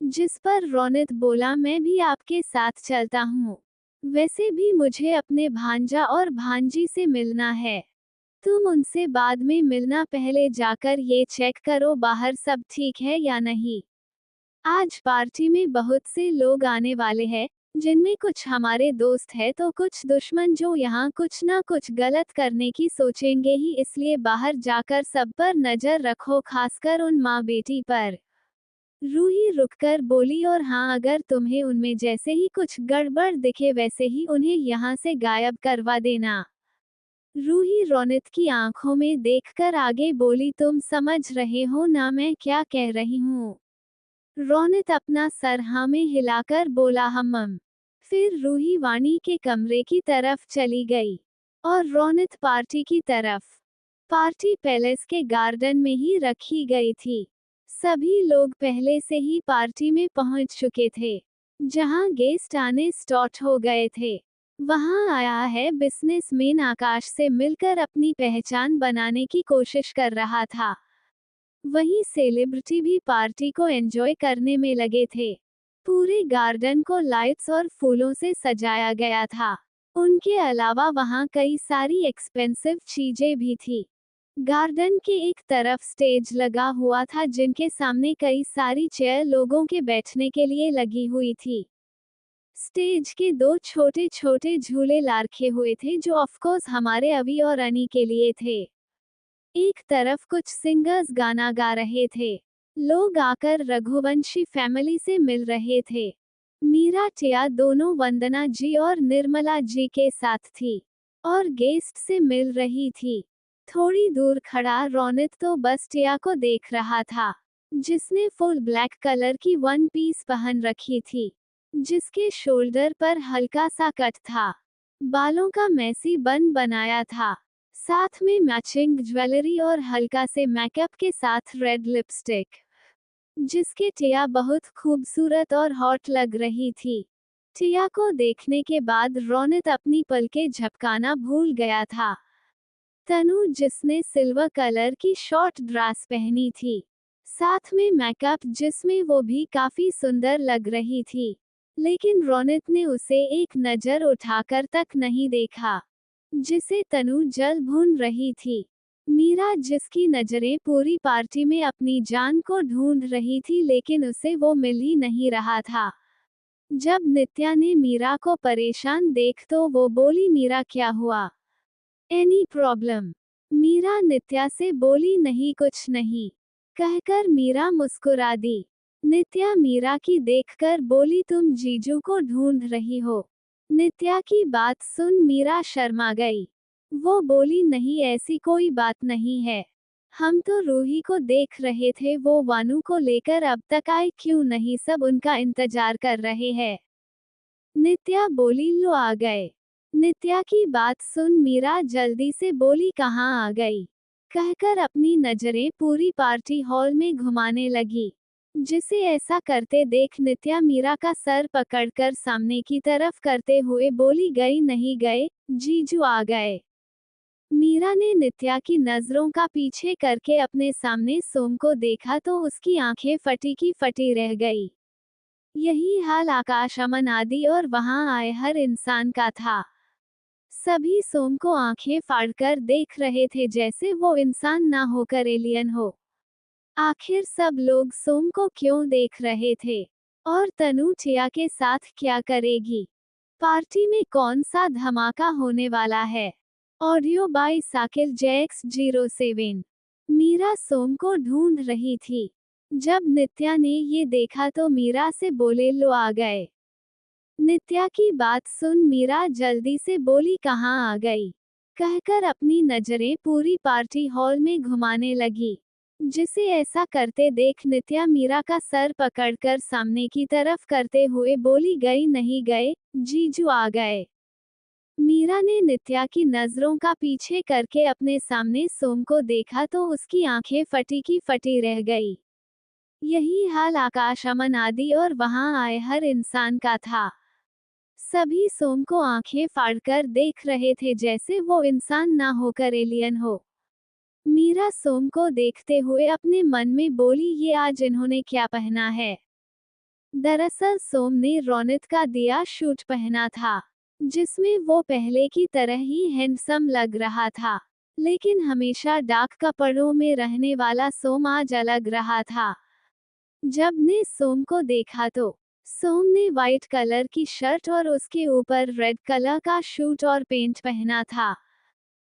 जिस पर रोनित बोला, मैं भी आपके साथ चलता हूँ, वैसे भी मुझे अपने भांजा और भांजी से मिलना है, तुम उनसे बाद में मिलना, पहले जाकर ये चेक करो बाहर सब ठीक है या नहीं। आज पार्टी में बहुत से लोग आने वाले हैं, जिनमें कुछ हमारे दोस्त हैं तो कुछ दुश्मन जो यहाँ कुछ ना कुछ गलत करने की सोचेंगे ही, इसलिए बाहर जाकर सब पर नजर रखो, खासकर उन माँ बेटी पर। रूही रुककर बोली, और हाँ, अगर तुम्हें उनमें जैसे ही कुछ गड़बड़ दिखे वैसे ही उन्हें यहाँ से गायब करवा देना। रूही रोनित की आंखों में देखकर आगे बोली, तुम समझ रहे हो ना मैं क्या कह रही हूँ। रोनित अपना सर हाँ में हिलाकर बोला, हम्म। फिर रूही वाणी के कमरे की तरफ चली गई और रोनित पार्टी की तरफ। पार्टी पैलेस के गार्डन में ही रखी गई थी। सभी लोग पहले से ही पार्टी में पहुंच चुके थे। जहां गेस्ट आने स्टार्ट हो गए थे, वहां आया है बिजनेसमैन आकाश से मिलकर अपनी पहचान बनाने की कोशिश कर रहा था। वहीं सेलिब्रिटी भी पार्टी को एंजॉय करने में लगे थे। पूरे गार्डन को लाइट्स और फूलों से सजाया गया था। उनके अलावा वहां कई सारी एक्सपेंसिव चीजें भी थी। गार्डन के एक तरफ स्टेज लगा हुआ था जिनके सामने कई सारी चेयर लोगों के बैठने के लिए लगी हुई थी। स्टेज के दो छोटे छोटे झूले रखे हुए थे जो ऑफकोर्स हमारे अवी और अनी के लिए थे। एक तरफ कुछ सिंगर्स गाना गा रहे थे। लोग आकर रघुवंशी फैमिली से मिल रहे थे। मीरा टिया दोनों वंदना जी और निर्मला जी के साथ थी और गेस्ट से मिल रही थी। थोड़ी दूर खड़ा रोनित तो बस टिया को देख रहा था, जिसने फुल ब्लैक कलर की वन पीस पहन रखी थी, जिसके शोल्डर पर हल्का सा कट था। बालों का मैसी बन बनाया था, साथ में मैचिंग ज्वेलरी और हल्का से मेकअप के साथ रेड लिपस्टिक, जिसके टिया बहुत खूबसूरत और हॉट लग रही थी। टिया को देखने के बाद रोनित अपनी पलकें झपकाना भूल गया था। तनु, जिसने सिल्वर कलर की शॉर्ट ड्रेस पहनी थी, साथ में मेकअप जिसमें वो भी काफी सुंदर लग रही थी, लेकिन रोनित ने उसे एक नजर उठाकर तक नहीं देखा, जिसे तनु जल भून रही थी। मीरा, जिसकी नजरें पूरी पार्टी में अपनी जान को ढूंढ रही थी लेकिन उसे वो मिल ही नहीं रहा था। जब नित्या ने मीरा को परेशान देख तो वो बोली, मीरा क्या हुआ? Any problem? मीरा नित्या से बोली, नहीं कुछ नहीं, कहकर मीरा मुस्कुरा दी। नित्या मीरा की देखकर बोली, तुम जीजू को ढूंढ रही हो? नित्या की बात सुन मीरा शर्मा गई। वो बोली, नहीं ऐसी कोई बात नहीं है, हम तो रूही को देख रहे थे, वो वानू को लेकर अब तक आए क्यों नहीं, सब उनका इंतजार कर रहे हैं। नित्या बोली, लो आ गए। नित्या की बात सुन मीरा जल्दी से बोली, कहाँ आ गई, कहकर अपनी नजरें पूरी पार्टी हॉल में घुमाने लगी। जिसे ऐसा करते देख नित्या मीरा का सर पकड़कर सामने की तरफ करते हुए बोली, गई नहीं गए, जीजू आ गए। मीरा ने नित्या की नजरों का पीछे करके अपने सामने सोम को देखा तो उसकी आंखें फटी की फटी रह गई। यही हाल आकाश, अमन आदि और वहां आए हर इंसान का था। सभी सोम को आंखें फाड़कर देख रहे थे जैसे वो इंसान ना होकर एलियन हो। आखिर सब लोग सोम को क्यों देख रहे थे? और तनु टिया के साथ क्या करेगी? पार्टी में कौन सा धमाका होने वाला है? Audio by Sakil JX07। Meera Som को ढूंढ रही थी। जब नित्या ने ये देखा तो मीरा से बोले, लो आ गए। नित्या की बात सुन मीरा जल्दी से बोली, कहाँ आ गई, कहकर अपनी नजरें पूरी पार्टी हॉल में घुमाने लगी। जिसे ऐसा करते देख नित्या मीरा का सर पकड़कर सामने की तरफ करते हुए बोली, गई नहीं गए, जीजू आ गए। मीरा ने नित्या की नजरों का पीछे करके अपने सामने सोम को देखा तो उसकी आंखें फटी की फटी रह गई। यही हाल आकाश, अमन आदि और वहां आए हर इंसान का था। सभी सोम को आंखें फाड़कर देख रहे थे जैसे वो इंसान ना होकर एलियन हो। मीरा सोम को देखते हुए अपने मन में बोली, ये आज इन्होंने क्या पहना है? दरअसल सोम ने रोनित का दिया शूट पहना था, जिसमें वो पहले की तरह ही हैंडसम लग रहा था, लेकिन हमेशा डार्क कपड़ों में रहने वाला सोम आज अलग रहा था। जब ने सोम को देखा तो सोम ने व्हाइट कलर की शर्ट और उसके ऊपर रेड कलर का शूट और पेंट पहना था,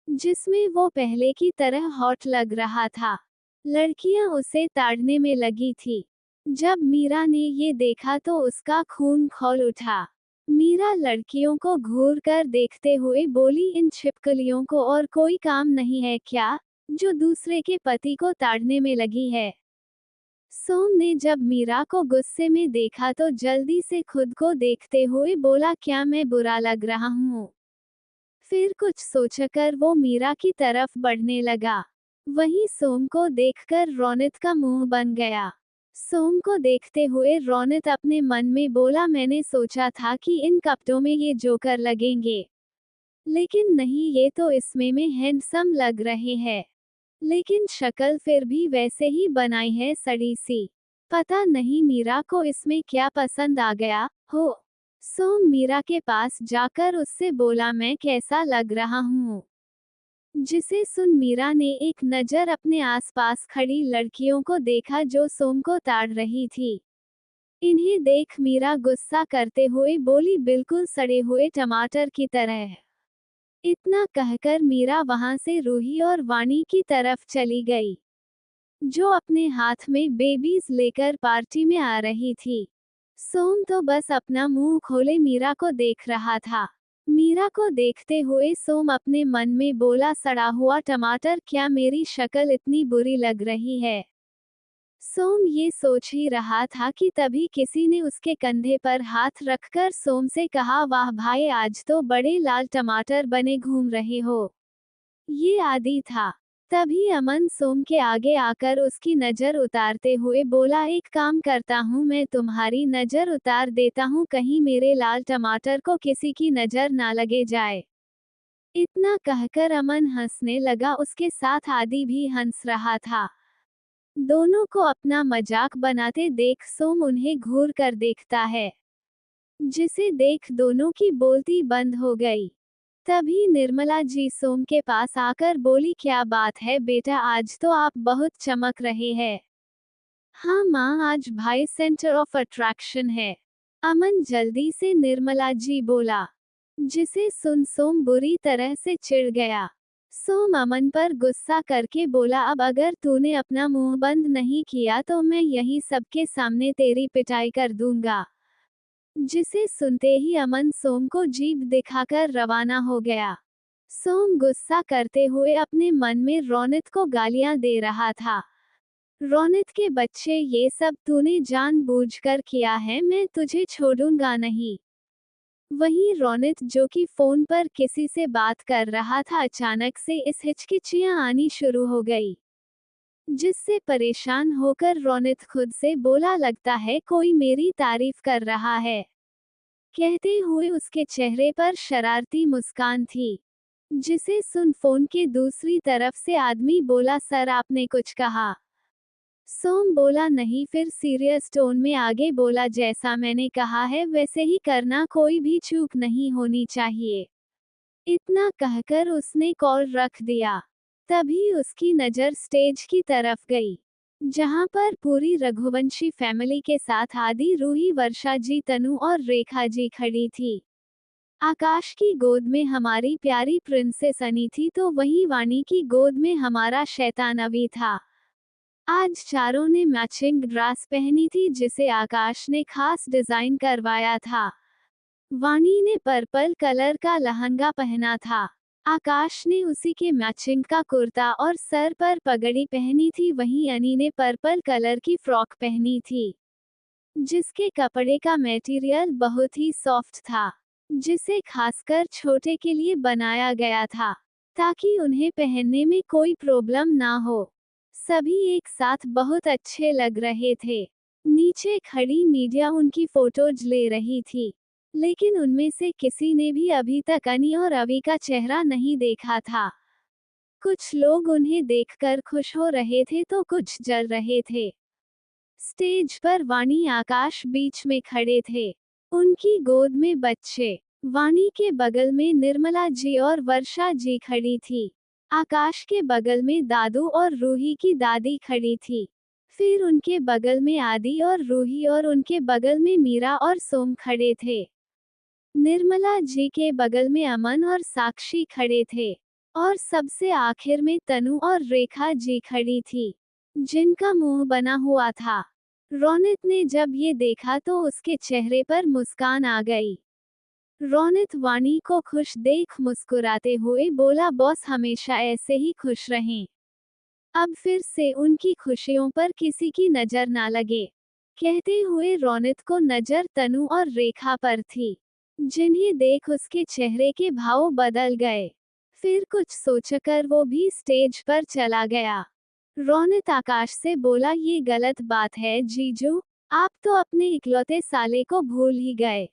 जिसमें वो पहले की तरह हॉट लग रहा था। लड़कियां उसे ताड़ने में लगी थी। जब मीरा ने ये देखा तो उसका खून खौल उठा। मीरा लड़कियों को घूर कर देखते हुए बोली, इन छिपकलियों को और कोई काम नहीं है क्या, जो दूसरे के पति को ताड़ने में लगी है? सोम ने जब मीरा को गुस्से में देखा तो जल्दी से खुद को देखते हुए बोला, क्या मैं बुरा लग रहा हूँ? फिर कुछ सोचकर वो मीरा की तरफ बढ़ने लगा। वहीं सोम को देखकर रोनित का मुंह बन गया। सोम को देखते हुए रोनित अपने मन में बोला, मैंने सोचा था कि इन कपड़ों में ये जोकर लगेंगे, लेकिन नहीं, ये तो इसमें में हैंडसम लग रहे हैं। लेकिन शक्ल फिर भी वैसे ही बनाई है, सड़ी सी। पता नहीं मीरा को इसमें क्या पसंद आ गया हो। सोम मीरा के पास जाकर उससे बोला, मैं कैसा लग रहा हूँ? जिसे सुन मीरा ने एक नज़र अपने आसपास खड़ी लड़कियों को देखा जो सोम को ताड़ रही थी। इन्हें देख मीरा गुस्सा करते हुए बोली, बिल्कुल सड़े हुए टमाटर की तरह। इतना कहकर मीरा वहां से रूही और वाणी की तरफ चली गई, जो अपने हाथ में बेबीज लेकर पार्टी में आ रही थी। सोम तो बस अपना मुंह खोले मीरा को देख रहा था। मीरा को देखते हुए सोम अपने मन में बोला, सड़ा हुआ टमाटर, क्या मेरी शक्ल इतनी बुरी लग रही है? सोम ये सोच ही रहा था कि तभी किसी ने उसके कंधे पर हाथ रखकर सोम से कहा, वाह भाई, आज तो बड़े लाल टमाटर बने घूम रहे हो। ये आदि था। तभी अमन सोम के आगे आकर उसकी नज़र उतारते हुए बोला, एक काम करता हूँ, मैं तुम्हारी नज़र उतार देता हूँ, कहीं मेरे लाल टमाटर को किसी की नज़र ना लगे जाए। इतना कहकर अमन हंसने लगा, उसके साथ आदि भी हंस रहा था। दोनों को अपना मजाक बनाते देख सोम उन्हें घूर कर देखता है, जिसे देख दोनों की बोलती बंद हो गई। तभी निर्मला जी सोम के पास आकर बोली, क्या बात है बेटा, आज तो आप बहुत चमक रहे हैं। हाँ माँ, आज भाई सेंटर ऑफ अट्रैक्शन है। अमन जल्दी से निर्मला जी बोला, जिसे सुन सोम बुरी तरह से चिढ़ गया। सोम अमन पर गुस्सा करके बोला, अब अगर तूने अपना मुंह बंद नहीं किया तो मैं यहीं सबके सामने तेरी पिटाई कर दूंगा। जिसे सुनते ही अमन सोम को जीभ दिखाकर रवाना हो गया। सोम गुस्सा करते हुए अपने मन में रौनक को गालियां दे रहा था। रौनक के बच्चे, ये सब तूने जानबूझकर किया है, मैं तुझे छोड़ूंगा नहीं। वहीं रौनक, जो कि फोन पर किसी से बात कर रहा था, अचानक से इस हिचकिचियां आनी शुरू हो गई, जिससे परेशान होकर रौनक खुद से बोला, लगता है कोई मेरी तारीफ कर रहा है। कहते हुए उसके चेहरे पर शरारती मुस्कान थी। जिसे सुन फोन के दूसरी तरफ से आदमी बोला, सर आपने कुछ कहा? सोम बोला, नहीं, फिर सीरियस टोन में आगे बोला, जैसा मैंने कहा है वैसे ही करना, कोई भी चूक नहीं होनी चाहिए। इतना कहकर उसने कॉल रख दिया। तभी उसकी नज़र स्टेज की तरफ गई, जहां पर पूरी रघुवंशी फैमिली के साथ आदि, रूही, वर्षा जी, तनु और रेखा जी खड़ी थी। आकाश की गोद में हमारी प्यारी प्रिंसेस अनी थी, तो वहीं वाणी की गोद में हमारा शैतान अवी था। आज चारों ने मैचिंग ड्रेस पहनी थी, जिसे आकाश ने खास डिजाइन करवाया था। वाणी ने पर्पल कलर का लहंगा पहना था। आकाश ने उसी के मैचिंग का कुर्ता और सर पर पगड़ी पहनी थी। वहीं अनी ने पर्पल कलर की फ्रॉक पहनी थी, जिसके कपड़े का मटेरियल बहुत ही सॉफ्ट था, जिसे खासकर छोटे के लिए बनाया गया था, ताकि उन्हें पहनने में कोई प्रॉब्लम ना हो। सभी एक साथ बहुत अच्छे लग रहे थे। नीचे खड़ी मीडिया उनकी फोटोज ले रही थी, लेकिन उनमें से किसी ने भी अभी तक अनी और अवी का चेहरा नहीं देखा था। कुछ लोग उन्हें देखकर खुश हो रहे थे तो कुछ जल रहे थे। स्टेज पर वाणी, आकाश बीच में खड़े थे, उनकी गोद में बच्चे। वाणी के बगल में निर्मला जी और वर्षा जी खड़ी थी। आकाश के बगल में दादू और रूही की दादी खड़ी थी। फिर उनके बगल में आदि और रूही, और उनके बगल में मीरा और सोम खड़े थे। निर्मला जी के बगल में अमन और साक्षी खड़े थे, और सबसे आखिर में तनु और रेखा जी खड़ी थी, जिनका मुंह बना हुआ था। रौनक ने जब ये देखा तो उसके चेहरे पर मुस्कान आ गई। रौनक वाणी को खुश देख मुस्कुराते हुए बोला, बॉस हमेशा ऐसे ही खुश रहें। अब फिर से उनकी खुशियों पर किसी की नजर ना लगे। कहते हुए रौनक को नजर तनु और रेखा पर थी, जिन्हें देख उसके चेहरे के भाव बदल गए। फिर कुछ सोचकर वो भी स्टेज पर चला गया। रौनक आकाश से बोला, ये गलत बात है जीजू, आप तो अपने इकलौते साले को भूल ही गए।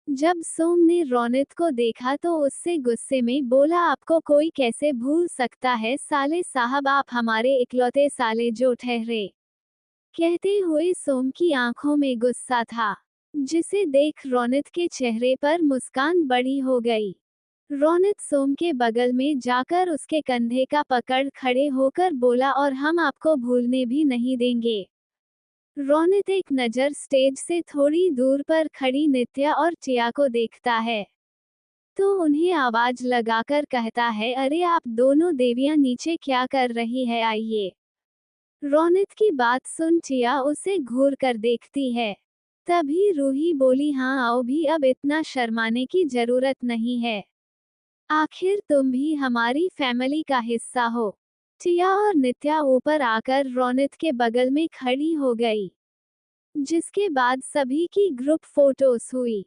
जब सोम ने रौनक को देखा तो उससे गुस्से में बोला, आपको कोई कैसे भूल सकता है साले साहब, आप हमारे इकलौते साले जो ठहरे। कहते हुए सोम की आंखों में गुस्सा था, जिसे देख रौनक के चेहरे पर मुस्कान बड़ी हो गई। रौनक सोम के बगल में जाकर उसके कंधे का पकड़ खड़े होकर बोला, और हम आपको भूलने भी नहीं देंगे। रौनक एक नज़र स्टेज से थोड़ी दूर पर खड़ी नित्या और टिया को देखता है, तो उन्हें आवाज लगाकर कहता है, अरे आप दोनों देवियां नीचे क्या कर रही है, आइए। रौनक की बात सुन टिया उसे घूर कर देखती है। तभी रूही बोली, हाँ आओ भी, अब इतना शर्माने की जरूरत नहीं है, आखिर तुम भी हमारी फैमिली का हिस्सा हो। टिया और नित्या ऊपर आकर रौनक के बगल में खड़ी हो गई, जिसके बाद सभी की ग्रुप फोटोस हुई।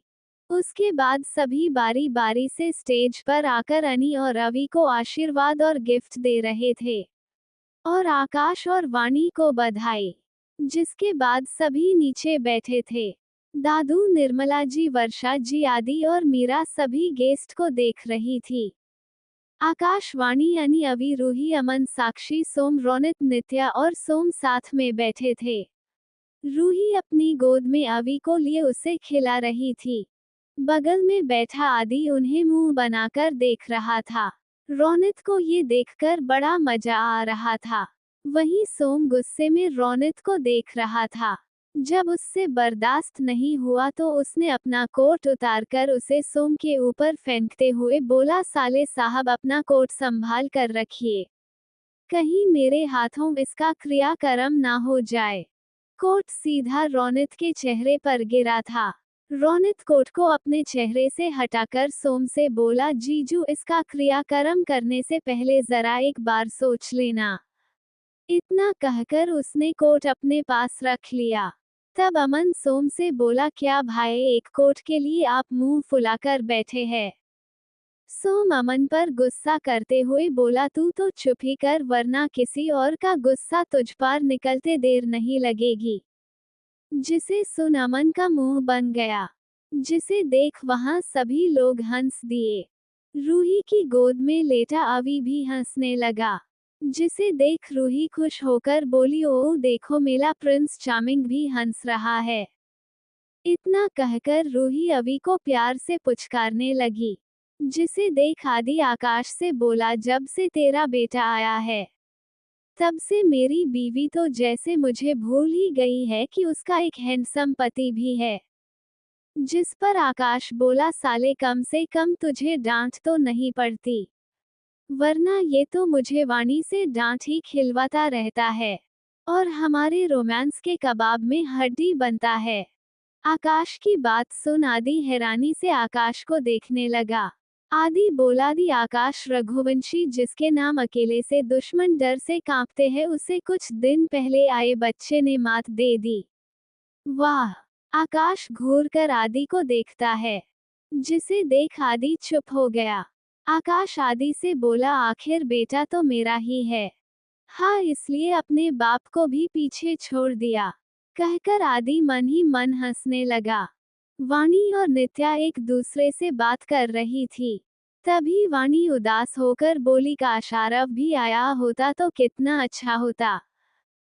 उसके बाद सभी बारी बारी से स्टेज पर आकर अनी और रवि को आशीर्वाद और गिफ्ट दे रहे थे, और आकाश और वाणी को बधाई। जिसके बाद सभी नीचे बैठे थे। दादू, निर्मला जी, वर्षा जी आदि और मीरा सभी गेस्ट को देख रही थी। आकाश, वाणी, अनी, अवि, रूही, अमन, साक्षी, सोम, रौनक, नित्या और सोम साथ में बैठे थे। रूही अपनी गोद में अवि को लिए उसे खिला रही थी। बगल में बैठा आदि उन्हें मुंह बनाकर देख रहा था। रौनक को ये देखकर बड़ा मजा आ रहा था। वहीं सोम गुस्से में रौनक को देख रहा था। जब उससे बर्दाश्त नहीं हुआ तो उसने अपना कोट उतारकर उसे सोम के ऊपर फेंकते हुए बोला, साले साहब अपना कोट संभाल कर रखिए, कहीं मेरे हाथों इसका क्रियाकर्म ना हो जाए। कोट सीधा रौनक के चेहरे पर गिरा था। रौनक कोट को अपने चेहरे से हटाकर सोम से बोला, जीजू इसका क्रियाकर्म करने से पहले जरा एक बार सोच लेना। इतना कहकर उसने कोट अपने पास रख लिया। तब अमन सोम से बोला, क्या भाई, एक कोट के लिए आप मुंह फुलाकर बैठे हैं? सोम अमन पर गुस्सा करते हुए बोला, तू तो चुप ही कर, वरना किसी और का गुस्सा तुझ पर निकलते देर नहीं लगेगी। जिसे सुन अमन का मुंह बन गया, जिसे देख वहां सभी लोग हंस दिए। रूही की गोद में लेटा अवि भी हंसने लगा, जिसे देख रूही खुश होकर बोली, ओ देखो मेरा प्रिंस चार्मिंग भी हंस रहा है। इतना कहकर रूही अवि को प्यार से पुचकारने लगी, जिसे देख आदि आकाश से बोला, जब से तेरा बेटा आया है तब से मेरी बीवी तो जैसे मुझे भूल ही गई है कि उसका एक हैंडसम पति भी है। जिस पर आकाश बोला, साले कम से कम तुझे डांट तो नहीं पड़ती, वरना ये तो मुझे वाणी से डांट ही खिलवाता रहता है, और हमारे रोमांस के कबाब में हड्डी बनता है। आकाश की बात सुन आदि हैरानी से आकाश को देखने लगा। आदि बोला, दी आकाश रघुवंशी जिसके नाम अकेले से दुश्मन डर से कांपते हैं, उसे कुछ दिन पहले आए बच्चे ने मात दे दी। वाह! आकाश घूर कर आदि को देखता है, जिसे देख आदि चुप हो गया। आकाश आदि से बोला, आखिर बेटा तो मेरा ही है। हाँ, इसलिए अपने बाप को भी पीछे छोड़ दिया। कहकर आदि मन ही मन हंसने लगा। वाणी और नित्या एक दूसरे से बात कर रही थी। तभी वाणी उदास होकर बोली, काश आरव भी आया होता तो कितना अच्छा होता।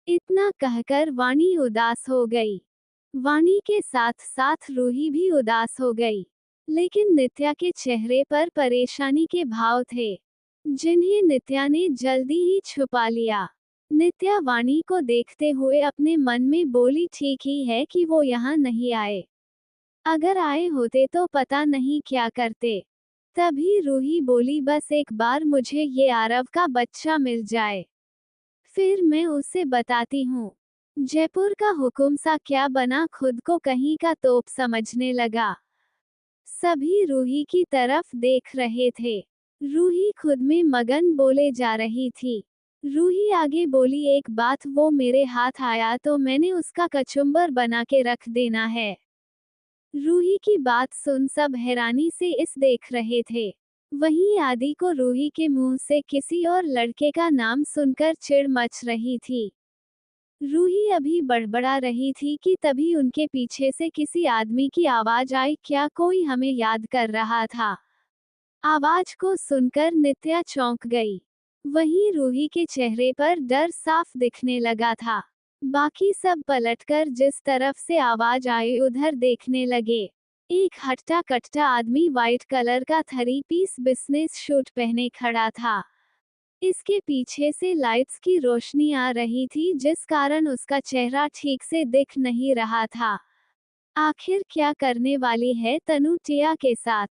इतना कहकर वाणी उदास हो गई। वाणी के साथ साथ रूही भी उदास हो गई, लेकिन नित्या के चेहरे पर परेशानी के भाव थे, जिन्हें नित्या ने जल्दी ही छुपा लिया। नित्या वाणी को देखते हुए अपने मन में बोली, ठीक ही है कि वो यहाँ नहीं आए, अगर आए होते तो पता नहीं क्या करते। तभी रूही बोली, बस एक बार मुझे ये आरव का बच्चा मिल जाए, फिर मैं उसे बताती हूँ जयपुर का हुकुम सा क्या बना, खुद को कहीं का तोप समझने लगा। सभी रूही की तरफ देख रहे थे। रूही खुद में मगन बोले जा रही थी। रूही आगे बोली, एक बात, वो मेरे हाथ आया तो मैंने उसका कचुम्बर बना के रख देना है। रूही की बात सुन सब हैरानी से इस देख रहे थे। वहीं आदि को रूही के मुंह से किसी और लड़के का नाम सुनकर चिढ़ मच रही थी। रूही अभी बड़बड़ा रही थी कि तभी उनके पीछे से किसी आदमी की आवाज आई, क्या कोई हमें याद कर रहा था? आवाज को सुनकर नित्या चौंक गई। वहीं रूही के चेहरे पर डर साफ दिखने लगा था। बाकी सब पलटकर जिस तरफ से आवाज आई उधर देखने लगे। एक हट्टा कट्टा आदमी वाइट कलर का 3 पीस बिजनेस सूट पहने खड़ा था। इसके पीछे से लाइट्स की रोशनी आ रही थी जिस कारण उसका चेहरा ठीक से दिख नहीं रहा था। आखिर क्या करने वाली है तनु टिया के साथ?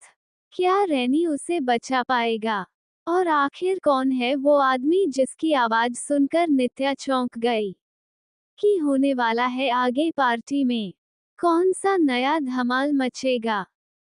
क्या रैनी उसे बचा पाएगा? और आखिर कौन है वो आदमी जिसकी आवाज सुनकर नित्या चौंक गई? कि होने वाला है आगे पार्टी में? कौन सा नया धमाल मचेगा?